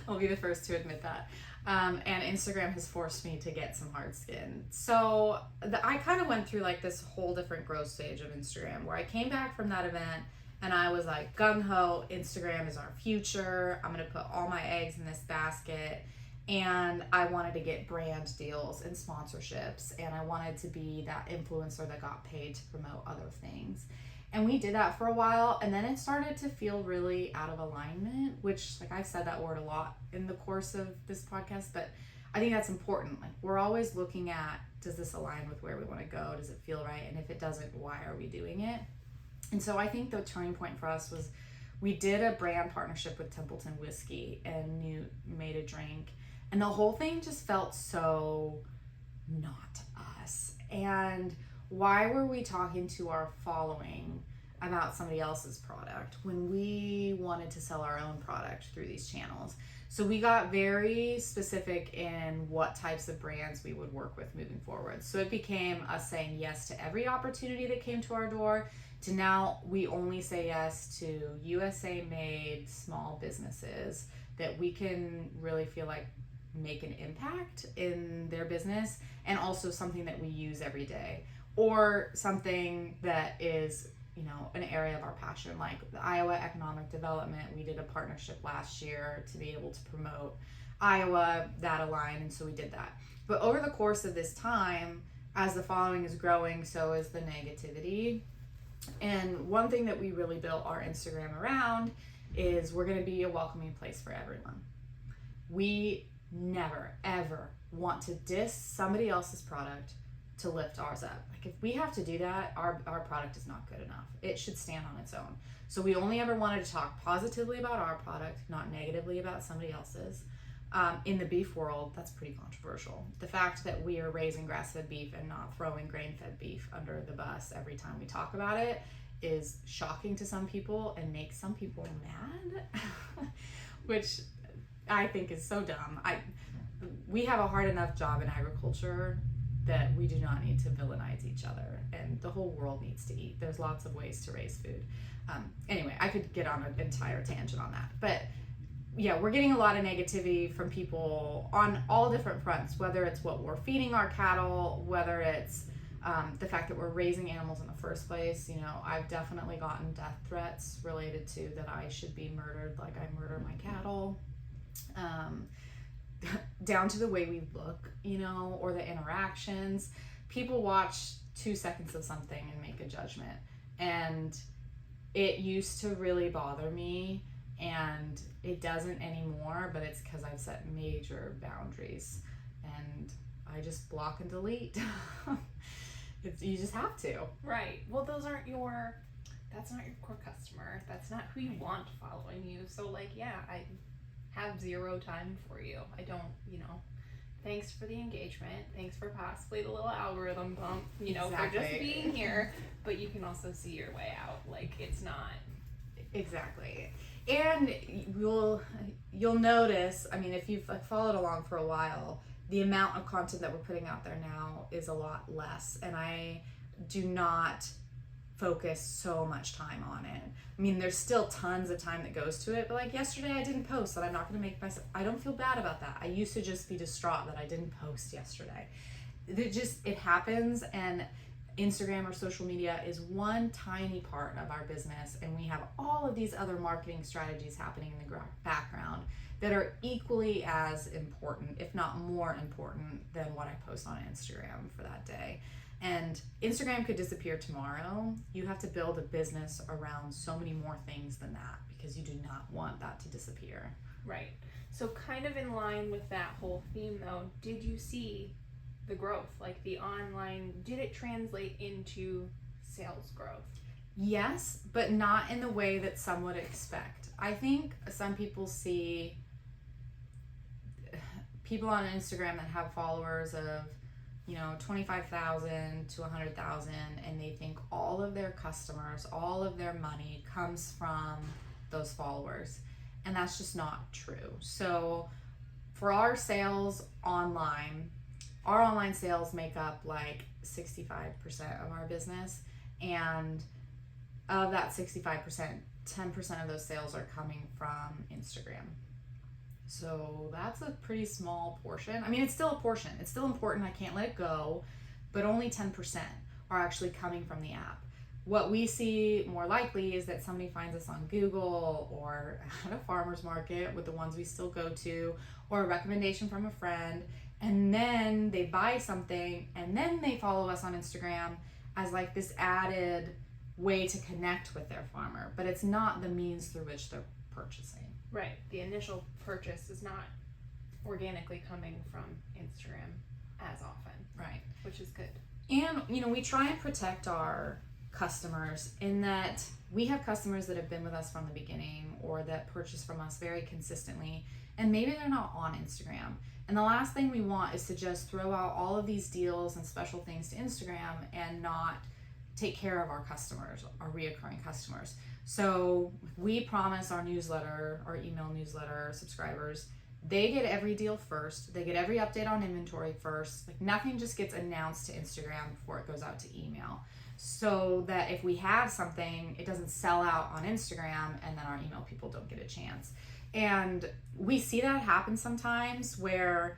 I'll be the first to admit that. And Instagram has forced me to get some hard skin. So I kind of went through like this whole different growth stage of Instagram, where I came back from that event and I was like, gung-ho, Instagram is our future. I'm going to put all my eggs in this basket. And I wanted to get brand deals and sponsorships. And I wanted to be that influencer that got paid to promote other things. And we did that for a while, and then it started to feel really out of alignment, which, like, I've said that word a lot in the course of this podcast, but I think that's important. Like, we're always looking at, does this align with where we want to go? Does it feel right? And if it doesn't, why are we doing it? And so I think the turning point for us was we did a brand partnership with Templeton Whiskey, and Knute made a drink, and the whole thing just felt so not us. And why were we talking to our following about somebody else's product when we wanted to sell our own product through these channels? So we got very specific in what types of brands we would work with moving forward. So it became us saying yes to every opportunity that came to our door, to now we only say yes to USA made small businesses that we can really feel like make an impact in their business, and also something that we use every day, or something that is, you know, an area of our passion, like the Iowa Economic Development. We did a partnership last year to be able to promote Iowa, that aligned, and so we did that. But over the course of this time, as the following is growing, so is the negativity. And one thing that we really built our Instagram around is we're going to be a welcoming place for everyone. We never, ever want to diss somebody else's product to lift ours up. Like, if we have to do that, our product is not good enough. It should stand on its own. So we only ever wanted to talk positively about our product, not negatively about somebody else's. In the beef world, that's pretty controversial. The fact that we are raising grass-fed beef and not throwing grain-fed beef under the bus every time we talk about it is shocking to some people and makes some people mad, which I think is so dumb. We have a hard enough job in agriculture that we do not need to villainize each other, and the whole world needs to eat. There's lots of ways to raise food. Anyway, I could get on an entire tangent on that, but yeah, we're getting a lot of negativity from people on all different fronts, whether it's what we're feeding our cattle, whether it's the fact that we're raising animals in the first place. You know, I've definitely gotten death threats related to that I should be murdered like I murder my cattle. Down to the way we look, you know, or the interactions. People watch 2 seconds of something and make a judgment. And it used to really bother me, and it doesn't anymore, but it's because I've set major boundaries. And I just block and delete. You just have to. Right. Well, that's not your core customer. That's not who you want following you. So, like, yeah, have zero time for you. I don't, thanks for the engagement. Thanks for possibly the little algorithm bump, for just being here. But you can also see your way out. Like, it's not. Exactly. And you'll notice, I mean, if you've followed along for a while, the amount of content that we're putting out there now is a lot less. And I do not focus so much time on it. I mean, there's still tons of time that goes to it, but like yesterday I didn't post, and I'm not going to make myself, I don't feel bad about that. I used to just be distraught that I didn't post yesterday. It happens, and Instagram or social media is one tiny part of our business, and we have all of these other marketing strategies happening in the background that are equally as important, if not more important, than what I post on Instagram for that day. And Instagram could disappear tomorrow. You have to build a business around so many more things than that, because you do not want that to disappear. Right. So kind of in line with that whole theme though, did you see the growth? Like the online, did it translate into sales growth? Yes, but not in the way that some would expect. I think some people see people on Instagram that have followers of 25,000 to 100,000, and they think all of their customers, all of their money comes from those followers, and that's just not true. So for our sales online, our online sales make up like 65% of our business, and of that 65%, 10% of those sales are coming from Instagram. So that's a pretty small portion. I mean, it's still a portion. It's still important. I can't let it go. But only 10% are actually coming from the app. What we see more likely is that somebody finds us on Google or at a farmer's market with the ones we still go to, or a recommendation from a friend, and then they buy something, and then they follow us on Instagram as like this added way to connect with their farmer. But it's not the means through which they're purchasing. Right. The initial purchase is not organically coming from Instagram as often. Right. Which is good. And, we try and protect our customers in that we have customers that have been with us from the beginning, or that purchase from us very consistently, and maybe they're not on Instagram. And the last thing we want is to just throw out all of these deals and special things to Instagram and not take care of our customers, our reoccurring customers. So we promise our newsletter, our email newsletter subscribers, they get every deal first. They get every update on inventory first. Like, nothing just gets announced to Instagram before it goes out to email. So that if we have something, it doesn't sell out on Instagram and then our email people don't get a chance. And we see that happen sometimes, where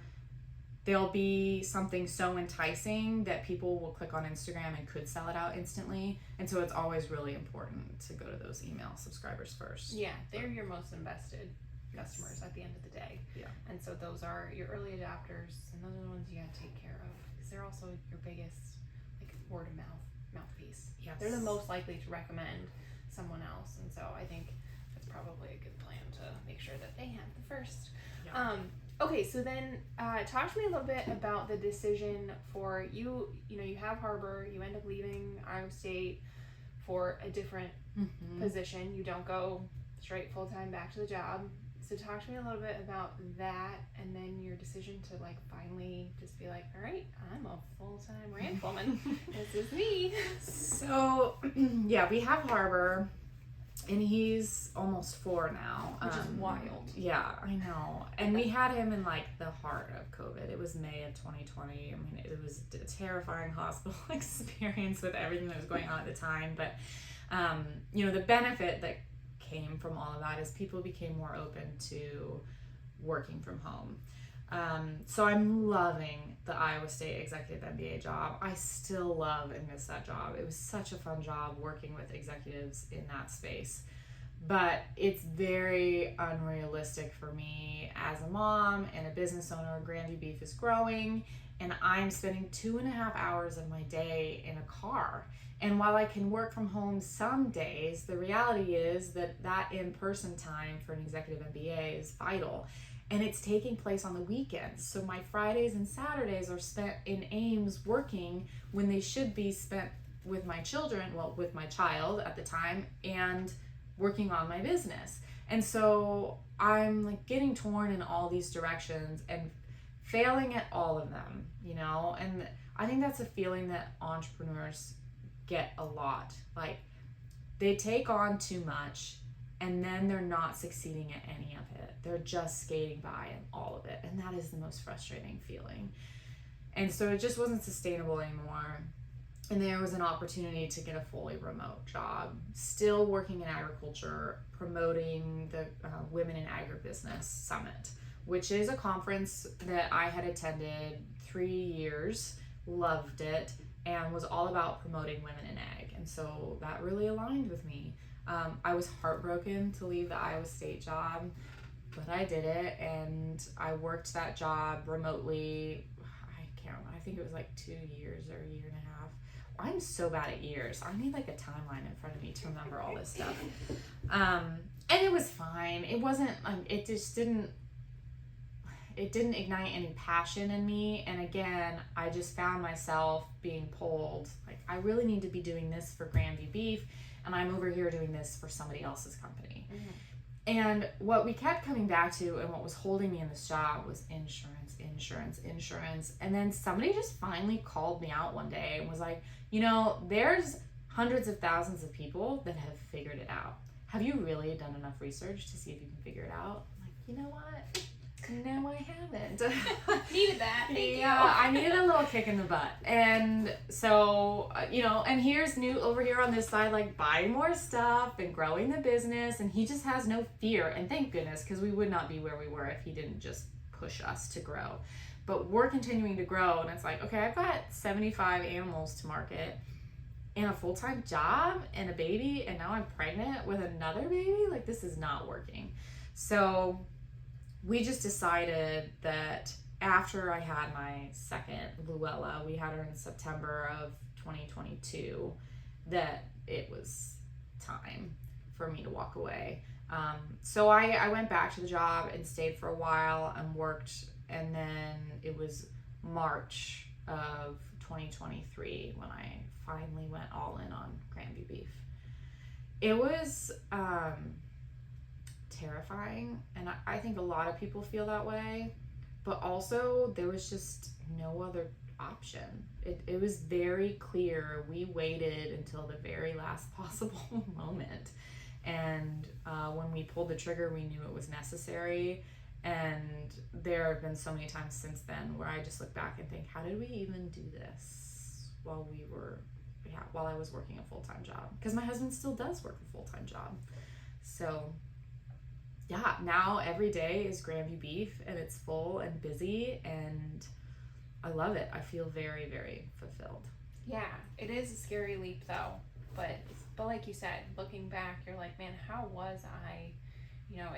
there'll be something so enticing that people will click on Instagram and could sell it out instantly. And so it's always really important to go to those email subscribers first. Yeah, they're your most invested customers at the end of the day. Yeah. And so those are your early adopters, and those are the ones you gotta take care of, because they're also your biggest word of mouthpiece. Yes. They're the most likely to recommend someone else, and so I think that's probably a good plan to make sure that they have the first. Yeah. Okay, so then talk to me a little bit about the decision for you. You have Harbor, you end up leaving Iowa State for a different position. You don't go straight full-time back to the job. So talk to me a little bit about that, and then your decision to finally just be like, all right, I'm a full-time rifleman. This is me. So yeah, we have Harbor, and he's almost 4 now. Which is wild. Yeah, I know. And we had him in the heart of COVID. It was May of 2020. I mean, it was a terrifying hospital experience with everything that was going on at the time. But, the benefit that came from all of that is people became more open to working from home. So I'm loving the Iowa State Executive MBA job. I still love and miss that job. It was such a fun job working with executives in that space. But it's very unrealistic for me as a mom and a business owner. Grandview Beef is growing, and I'm spending 2.5 hours of my day in a car. And while I can work from home some days, the reality is that in-person time for an executive MBA is vital. And it's taking place on the weekends. So my Fridays and Saturdays are spent in Ames working when they should be spent with my children, with my child at the time, and working on my business. And so I'm like getting torn in all these directions and failing at all of them, you know? And I think that's a feeling that entrepreneurs get a lot. Like, they take on too much and then they're not succeeding at any of it. They're just skating by in all of it. And that is the most frustrating feeling. And so it just wasn't sustainable anymore. And there was an opportunity to get a fully remote job, still working in agriculture, promoting the Women in Agribusiness Summit, which is a conference that I had attended 3 years, loved it, and was all about promoting women in ag. And so that really aligned with me. I was heartbroken to leave the Iowa State job, but I did it, and I worked that job remotely. I think it was like 2 years or a year and a half. I'm so bad at years. I need like a timeline in front of me to remember all this stuff. And it was fine. It wasn't, it just didn't ignite any passion in me. And again, I just found myself being pulled, like, I really need to be doing this for Grandview Beef, and I'm over here doing this for somebody else's company. Mm-hmm. And what we kept coming back to and what was holding me in this job was insurance. And then somebody just finally called me out one day and was like, you know, there's hundreds of thousands of people that have figured it out. Have you really done enough research to see if you can figure it out? I'm like, you know what? No, I haven't. Needed that. Thank you. I needed a little kick in the butt. And so, you know, and here's Knute over here on this side, like, buying more stuff and growing the business. And he just has no fear. And thank goodness, because we would not be where we were if he didn't just push us to grow. But we're continuing to grow. And it's like, okay, I've got 75 animals to market and a full-time job and a baby. And now I'm pregnant with another baby. Like, this is not working. So we just decided that after I had my second, Luella, we had her in September of 2022, that it was time for me to walk away. So I went back to the job and stayed for a while and worked, and then it was March of 2023 when I finally went all in on Grandview Beef. It was terrifying, and I think a lot of people feel that way, but also there was just no other option. It was very clear. We waited until the very last possible moment, and when we pulled the trigger, we knew it was necessary. And there have been so many times since then where I just look back and think, how did we even do this while I was working a full-time job? Because my husband still does work a full-time job. So yeah, now every day is Grandview Beef, and it's full and busy, and I love it. I feel very, very fulfilled. Yeah, it is a scary leap though, but like you said, looking back, you're like, man, how was I? You know,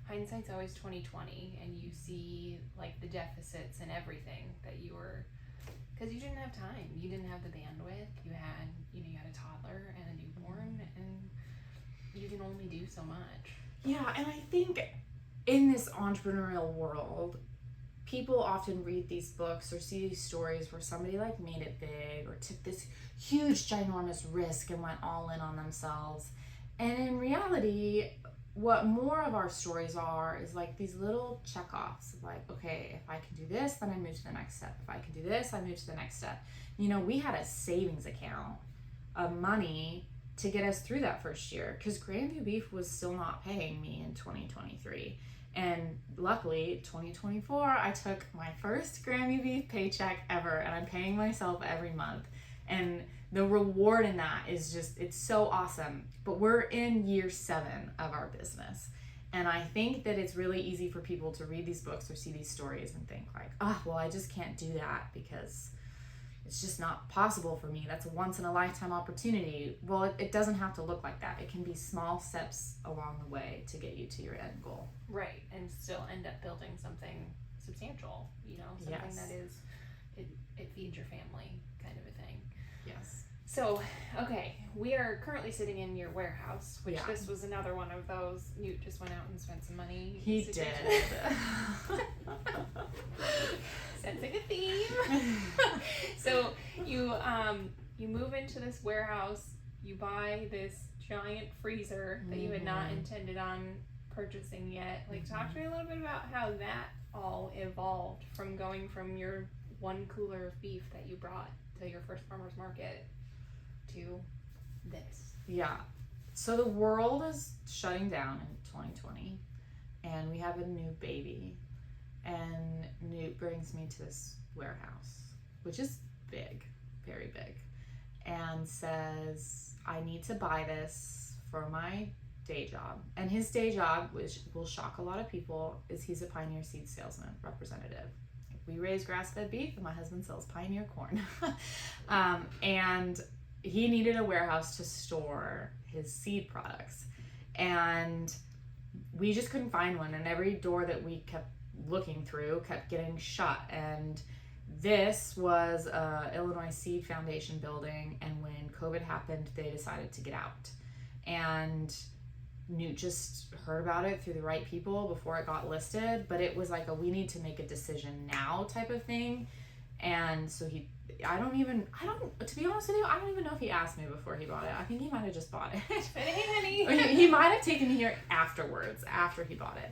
hindsight's always 20/20, and you see like the deficits and everything that you were, because you didn't have time, you didn't have the bandwidth, you had a toddler and a newborn, and you can only do so much. Yeah, and I think in this entrepreneurial world, people often read these books or see these stories where somebody like made it big or took this huge, ginormous risk and went all in on themselves. And in reality, what more of our stories are is like these little check-offs of like, okay, if I can do this, then I move to the next step. If I can do this, I move to the next step. You know, we had a savings account of money to get us through that first year, because Grandview Beef was still not paying me in 2023. And luckily, 2024, I took my first Grandview Beef paycheck ever, and I'm paying myself every month. And the reward in that is just, it's so awesome. But we're in year 7 of our business. And I think that it's really easy for people to read these books or see these stories and think like, oh, well, I just can't do that because it's just not possible for me. That's a once in a lifetime opportunity. Well, it doesn't have to look like that. It can be small steps along the way to get you to your end goal. Right, and still end up building something substantial, something Yes. that is, it feeds your family kind of a thing. Yes. So, okay, we are currently sitting in your warehouse, which this was another one of those. Knute just went out and spent some money. He did. Sensing a theme. So you move into this warehouse. You buy this giant freezer that you had not intended on purchasing yet. Like, talk to me a little bit about how that all evolved from going from your 1 cooler of beef that you brought to your first farmer's market to this. Yeah. So the world is shutting down in 2020, and we have a new baby. And Knute brings me to this warehouse, which is big, very big, and says, I need to buy this for my day job. And his day job, which will shock a lot of people, is he's a Pioneer Seed salesman representative. We raise grass-fed beef, and my husband sells Pioneer corn. And he needed a warehouse to store his seed products. And we just couldn't find one. And every door that we kept looking through kept getting shut. And this was a Illinois Seed Foundation building. And when COVID happened, they decided to get out. And Knute just heard about it through the right people before it got listed, but it was like a we need to make a decision now type of thing. And so to be honest with you, I don't even know if he asked me before he bought it. I think he might have just bought it. Hey, honey. Or he might have taken me here afterwards, after he bought it.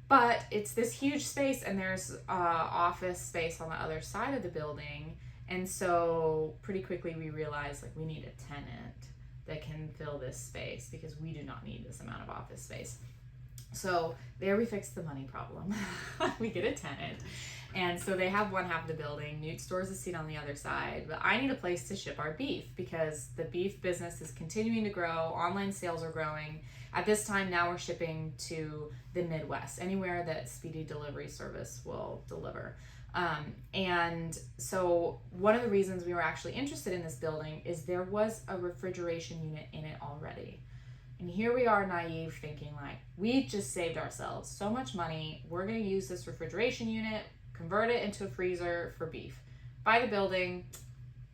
But it's this huge space, and there's office space on the other side of the building. And so pretty quickly we realized, like, we need a tenant that can fill this space because we do not need this amount of office space. So there we fixed the money problem. We get a tenant. And so they have one half of the building. Knute stores a seat on the other side. But I need a place to ship our beef because the beef business is continuing to grow. Online sales are growing. At this time now we're shipping to the Midwest, anywhere that speedy delivery service will deliver. And so one of the reasons we were actually interested in this building is there was a refrigeration unit in it already. And here we are naive thinking like, we just saved ourselves so much money. We're going to use this refrigeration unit, convert it into a freezer for beef. Buy the building,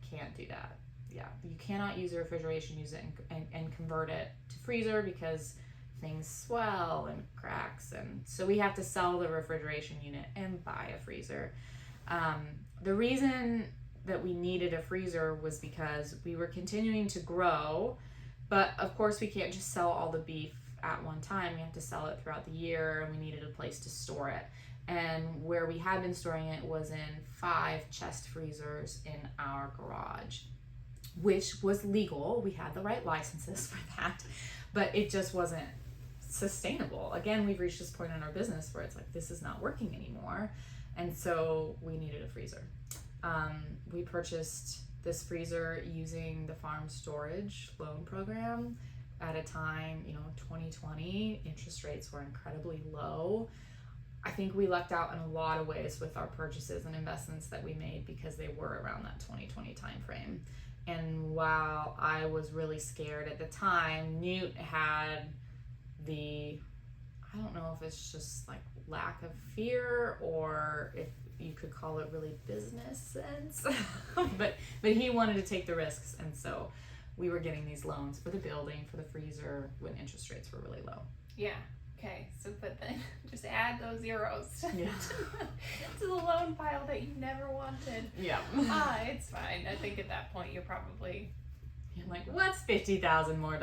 can't do that. Yeah, you cannot use a refrigeration unit and convert it to freezer because things swell and cracks, and so we have to sell the refrigeration unit and buy a freezer. The reason that we needed a freezer was because we were continuing to grow, but of course we can't just sell all the beef at one time. We have to sell it throughout the year, and we needed a place to store it. And where we had been storing it was in 5 chest freezers in our garage, which was legal. We had the right licenses for that, but it just wasn't sustainable. Again, we've reached this point in our business where it's like, this is not working anymore. And so we needed a freezer. We purchased this freezer using the farm storage loan program at a time, 2020, interest rates were incredibly low. I think we lucked out in a lot of ways with our purchases and investments that we made because they were around that 2020 time frame. And while I was really scared at the time, Knute had I don't know if it's just like lack of fear or if you could call it really business sense, but he wanted to take the risks, and so we were getting these loans for the building, for the freezer, when interest rates were really low. Yeah. Okay. So, but then just add those zeros Yeah. to the loan pile that you never wanted. Yeah. It's fine. I think at that point you're probably like, what's $50,000 more?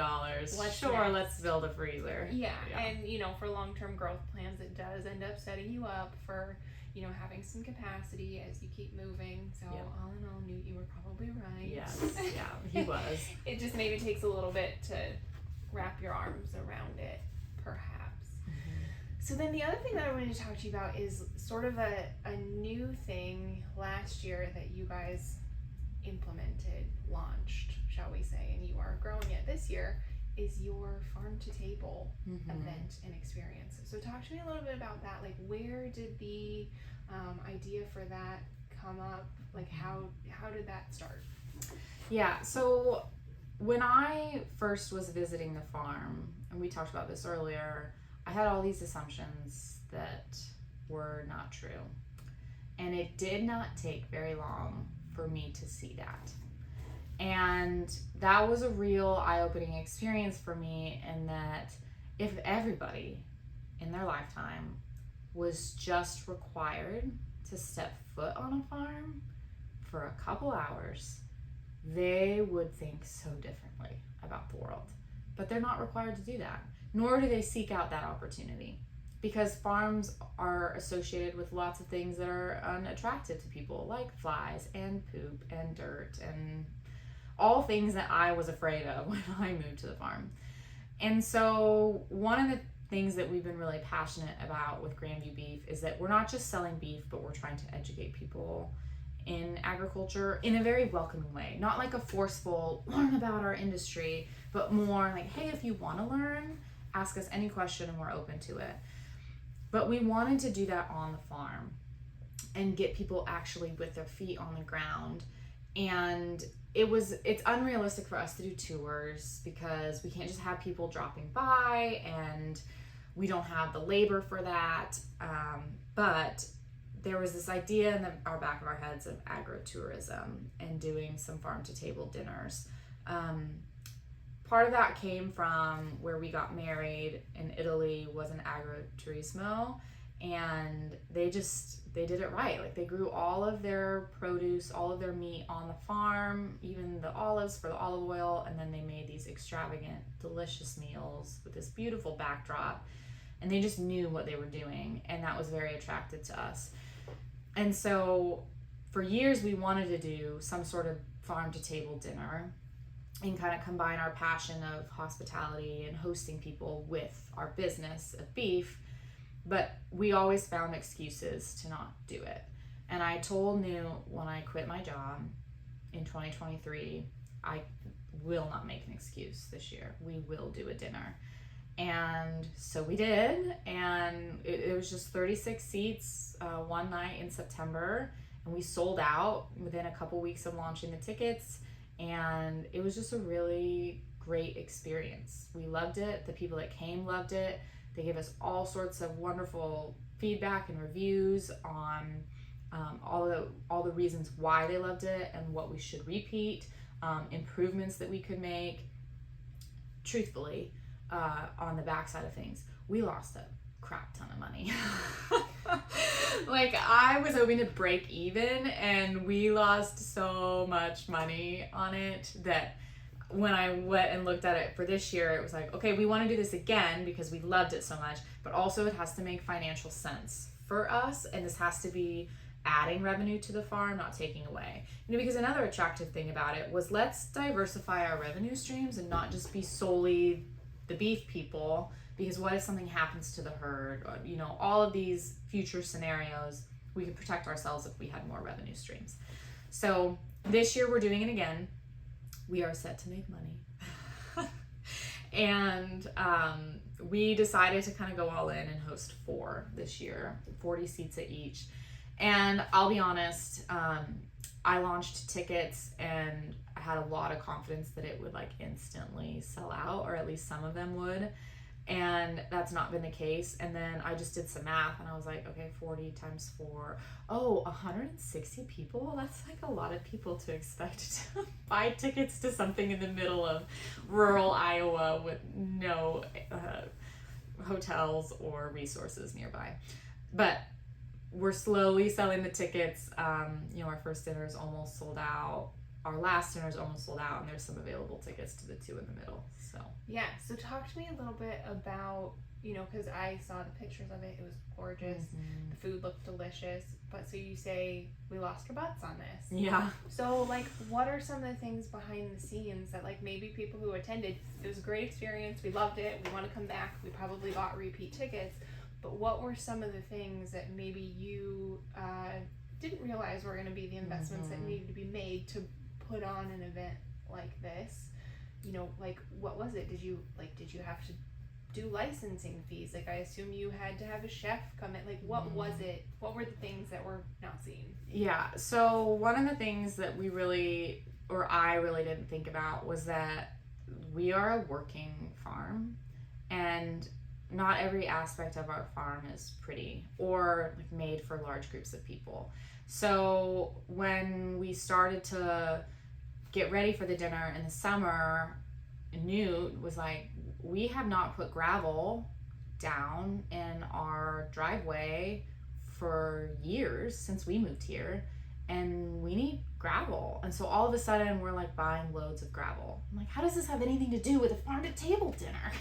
Sure, let's build a freezer. Yeah. And for long-term growth plans, it does end up setting you up for having some capacity as you keep moving. So all in all, Knute, you were probably right. Yes. Yeah, he was. It just maybe takes a little bit to wrap your arms around it, perhaps. So then the other thing that I wanted to talk to you about is sort of a new thing last year that you guys implemented, launched, shall we say, and you are growing it this year, is your farm to table event and experience. So talk to me a little bit about that. Like, where did the idea for that come up? Like, how did that start? Yeah, so when I first was visiting the farm, and we talked about this earlier, I had all these assumptions that were not true. And it did not take very long for me to see that. And that was a real eye-opening experience for me, in that if everybody in their lifetime was just required to step foot on a farm for a couple hours, they would think so differently about the world. But they're not required to do that. nor do they seek out that opportunity, because farms are associated with lots of things that are unattractive to people, like flies and poop and dirt and all things that I was afraid of when I moved to the farm. And so one of the things that we've been really passionate about with Grandview Beef is that we're not just selling beef, but we're trying to educate people in agriculture in a very welcoming way. Not like a forceful, learn about our industry, but more like, hey, if you want to learn, ask us any question and we're open to it. But we wanted to do that on the farm and get people actually with their feet on the ground. And it's unrealistic for us to do tours because we can't just have people dropping by, and we don't have the labor for that. But there was this idea in our back of our heads of agritourism and doing some farm to table dinners. Part of that came from where we got married in Italy was an agriturismo, and they did it right. Like, they grew all of their produce, all of their meat on the farm, even the olives for the olive oil, and then they made these extravagant, delicious meals with this beautiful backdrop, and they just knew what they were doing, and that was very attractive to us. And so for years we wanted to do some sort of farm to table dinner and kind of combine our passion of hospitality and hosting people with our business of beef, but we always found excuses to not do it. And I told Knute when I quit my job in 2023, I will not make an excuse this year. We will do a dinner. And so we did, and it was just 36 seats one night in September, and we sold out within a couple weeks of launching the tickets, and it was just a really great experience. We loved it. The people that came loved it. They gave us all sorts of wonderful feedback and reviews on all the reasons why they loved it and what we should repeat, improvements that we could make. Truthfully, on the backside of things, we lost a crap ton of money. Like, I was hoping to break even, and we lost so much money on it that when I went and looked at it for this year, it was like, okay, we want to do this again because we loved it so much, but also it has to make financial sense for us, and this has to be adding revenue to the farm, not taking away. Because another attractive thing about it was, let's diversify our revenue streams and not just be solely the beef people, because what if something happens to the herd, or, all of these future scenarios, we could protect ourselves if we had more revenue streams. So this year we're doing it again. We are set to make money. And we decided to kind of go all in and host 4 this year, 40 seats at each. And I'll be honest, I launched tickets and I had a lot of confidence that it would instantly sell out, or at least some of them would. And that's not been the case. And then I just did some math and I was like, okay, 40 times 4. Oh, 160 people? That's a lot of people to expect to buy tickets to something in the middle of rural Iowa with no hotels or resources nearby. But we're slowly selling the tickets. Our first dinner is almost sold out. Our last dinner is almost sold out, and there's some available tickets to the 2 in the middle. So talk to me a little bit about, because I saw the pictures of it. It was gorgeous. Mm-hmm. The food looked delicious. But so you say we lost our butts on this. Yeah. So what are some of the things behind the scenes that maybe people who attended, it was a great experience, we loved it, we want to come back, we probably bought repeat tickets, but what were some of the things that maybe you didn't realize were going to be the investments that needed to be made to put on an event like this? What was it? Did you have to do licensing fees? I assume you had to have a chef come in. What was it? What were the things that were not seen? Yeah. So one of the things that I really didn't think about was that we are a working farm, and not every aspect of our farm is pretty or made for large groups of people. So when we started to get ready for the dinner in the summer, Knute was like, we have not put gravel down in our driveway for years since we moved here, and we need gravel. And so all of a sudden we're like buying loads of gravel. I'm like, how does this have anything to do with a farm to table dinner?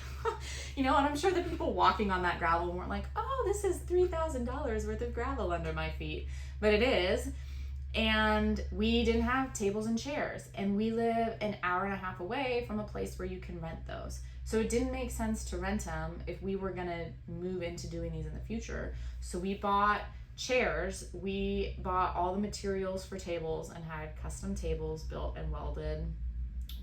And I'm sure the people walking on that gravel weren't like, oh, this is $3,000 worth of gravel under my feet. But it is. And we didn't have tables and chairs, and we live an hour and a half away from a place where you can rent those. So it didn't make sense to rent them if we were gonna move into doing these in the future. So we bought chairs, we bought all the materials for tables and had custom tables built and welded.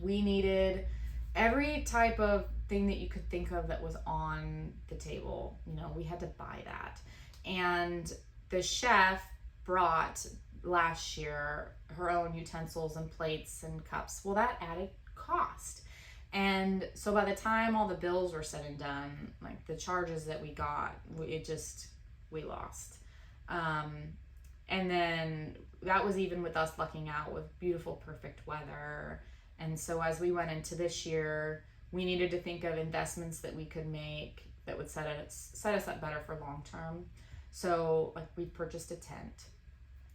We needed every type of thing that you could think of that was on the table. We had to buy that. And the chef brought last year her own utensils and plates and cups. Well, that added cost. And so by the time all the bills were said and done, like the charges that we got, we lost. And then that was even with us lucking out with beautiful, perfect weather. And so as we went into this year, we needed to think of investments that we could make that would set us up better for long term. So like we purchased a tent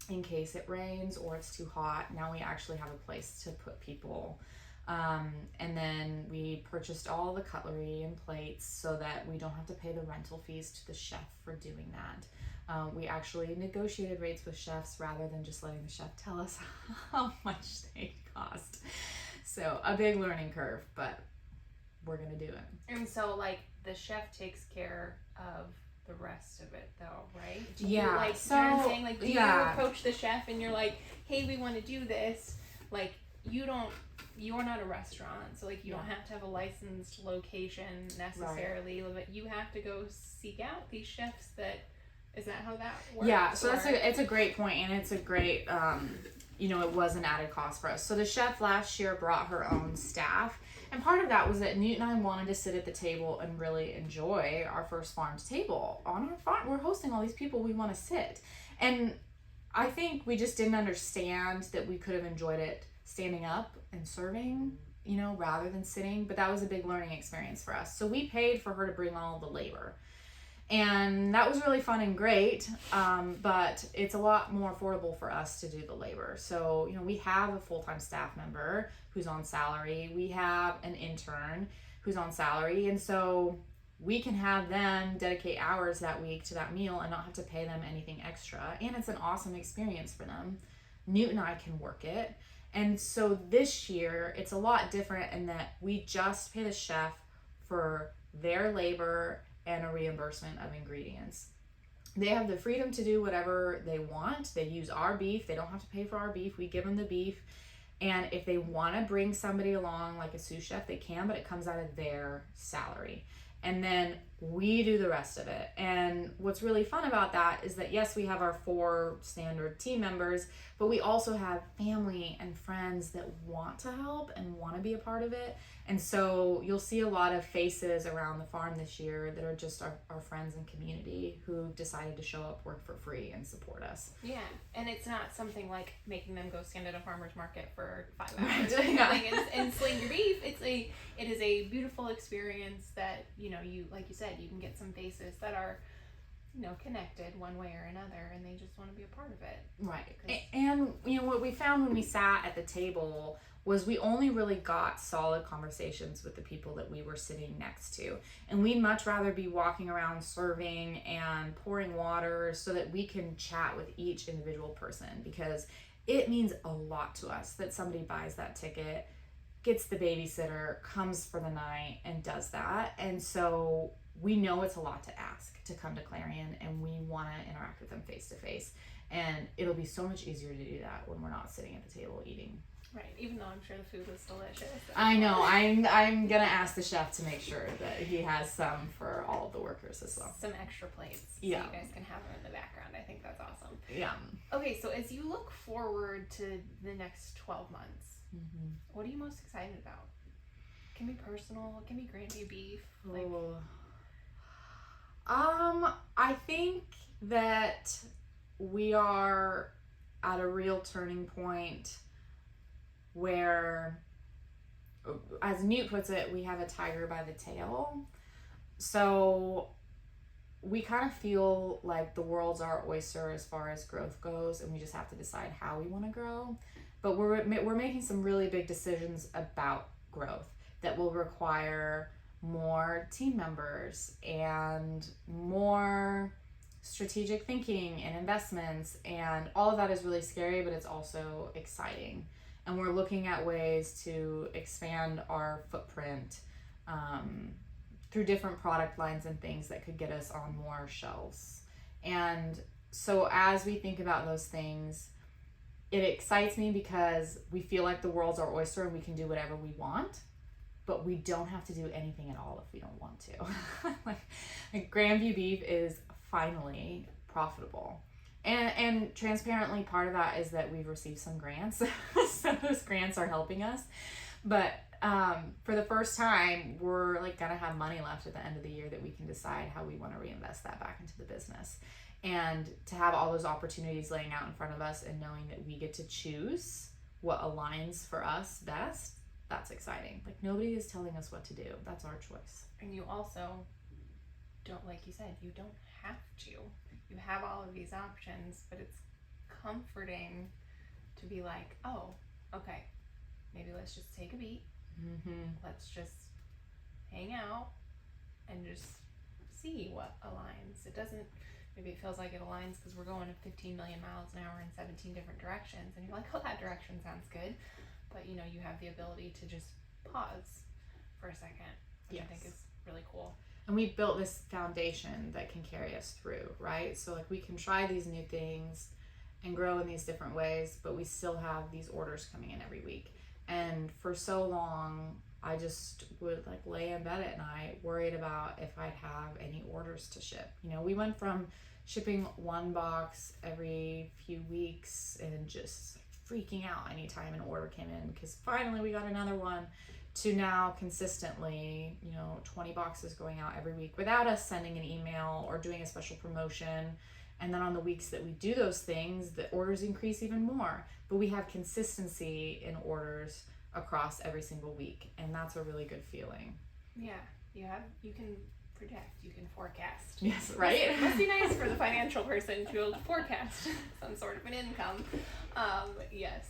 in case it rains or it's too hot. Now we actually have a place to put people. And then we purchased all the cutlery and plates so that we don't have to pay the rental fees to the chef for doing that. We actually negotiated rates with chefs rather than just letting the chef tell us how much they cost. So a big learning curve, but we're gonna do it. And so like the chef takes care of the rest of it though, right? Do yeah. You, like, so you know what I'm saying? Like, do yeah. you approach the chef and you're like, hey, we want to do this? Like, you're not a restaurant, so like you don't have to have a licensed location necessarily, right. But you have to go seek out these chefs is that how that works? Yeah, so it's a great point, and it's a great, it was an added cost for us. So the chef last year brought her own staff, and part of that was that Knute and I wanted to sit at the table and really enjoy our first farm to table. On our farm, we're hosting all these people, we want to sit. And I think we just didn't understand that we could have enjoyed it standing up and serving, rather than sitting. But that was a big learning experience for us. So we paid for her to bring all the labor. And that was really fun and great, but it's a lot more affordable for us to do the labor. So, we have a full-time staff member who's on salary. We have an intern who's on salary. And so we can have them dedicate hours that week to that meal and not have to pay them anything extra. And it's an awesome experience for them. Knute and I can work it. And so this year, it's a lot different in that we just pay the chef for their labor and a reimbursement of ingredients. They have the freedom to do whatever they want. They use our beef. They don't have to pay for our beef. We give them the beef. And if they want to bring somebody along like a sous chef, they can, but it comes out of their salary. And then we do the rest of it. And what's really fun about that is that, yes, we have our 4 standard team members, but we also have family and friends that want to help and want to be a part of it. And so you'll see a lot of faces around the farm this year that are just our friends and community who decided to show up, work for free, and support us. Yeah, and it's not something like making them go stand at a farmer's market for 5 Right. hours Yeah. and sling your beef. It is a beautiful experience that, you like you said, you can get some faces that are, connected one way or another, and they just want to be a part of it. Right. And what we found when we sat at the table was we only really got solid conversations with the people that we were sitting next to. And we'd much rather be walking around serving and pouring water so that we can chat with each individual person, because it means a lot to us that somebody buys that ticket, gets the babysitter, comes for the night, and does that. And so we know it's a lot to ask to come to Clarion, and we want to interact with them face to face. And it'll be so much easier to do that when we're not sitting at the table eating. Right, even though I'm sure the food was delicious. I know. I'm gonna ask the chef to make sure that he has some for all of the workers as well. Some extra plates, yeah, so you guys can have them in the background. I think that's awesome. Yeah. Okay, so as you look forward to the next 12 months, what are you most excited about? It can be personal. It can be Grandview beef. I think that we are at a real turning point where, as Knute puts it, we have a tiger by the tail. So we kind of feel like the world's our oyster as far as growth goes, and we just have to decide how we want to grow. but we're making some really big decisions about growth that will require more team members and more strategic thinking and investments, and all of that is really scary, but it's also exciting. And we're looking at ways to expand our footprint through different product lines and things that could get us on more shelves. And so as we think about those things, it excites me because we feel like the world's our oyster and we can do whatever we want, but we don't have to do anything at all if we don't want to. like Grandview Beef is finally profitable. And transparently, part of that is that we've received some grants. So those grants are helping us. But for the first time, we're like gonna have money left at the end of the year that we can decide how we want to reinvest that back into the business. And to have all those opportunities laying out in front of us and knowing that we get to choose what aligns for us best, that's exciting. Like, nobody is telling us what to do. That's our choice. And you also don't, like you said, you don't have to. You have all of these options, but it's comforting to be like, oh, okay, maybe let's just take a beat. Let's just hang out and just see what aligns. It doesn't, maybe it feels like it aligns because we're going at 15 million miles an hour in 17 different directions, and you're like, oh, that direction sounds good. But you know, you have the ability to just pause for a second, which I think is really cool. And we've built this foundation that can carry us through, right? So like, we can try these new things and grow in these different ways, but we still have these orders coming in every week. And for so long, I just would like lay in bed at night worried about if I'd have any orders to ship. You know, we went from shipping one box every few weeks and just freaking out anytime an order came in because finally we got another one, to now consistently, 20 boxes going out every week without us sending an email or doing a special promotion. And then on the weeks that we do those things, the orders increase even more. But we have consistency in orders across every single week, and that's a really good feeling. Yeah, you can project, you can forecast. Yes, right? It must be nice for the financial person to be able to forecast some sort of an income. Yes.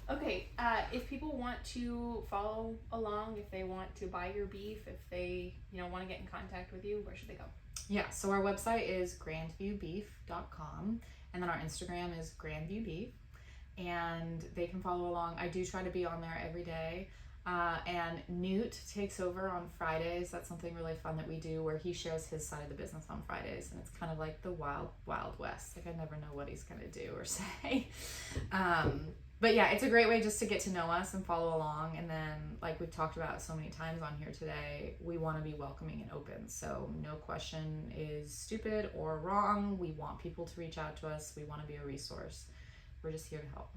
Okay, if people want to follow along, if they want to buy your beef, if they want to get in contact with you, where should they go? Yeah, so our website is grandviewbeef.com, and then our Instagram is grandviewbeef, and they can follow along. I do try to be on there every day, and Knute takes over on Fridays. That's something really fun that we do, where he shares his side of the business on Fridays, and it's kind of like the wild, wild west. Like, I never know what he's going to do or say. But yeah, it's a great way just to get to know us and follow along. And then, like we've talked about so many times on here today, we want to be welcoming and open. So no question is stupid or wrong. We want people to reach out to us. We want to be a resource. We're just here to help.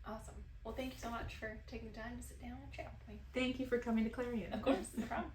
Awesome. Well, thank you so much for taking the time to sit down and chat with me. Thank you for coming to Clarion. Of course, no problem.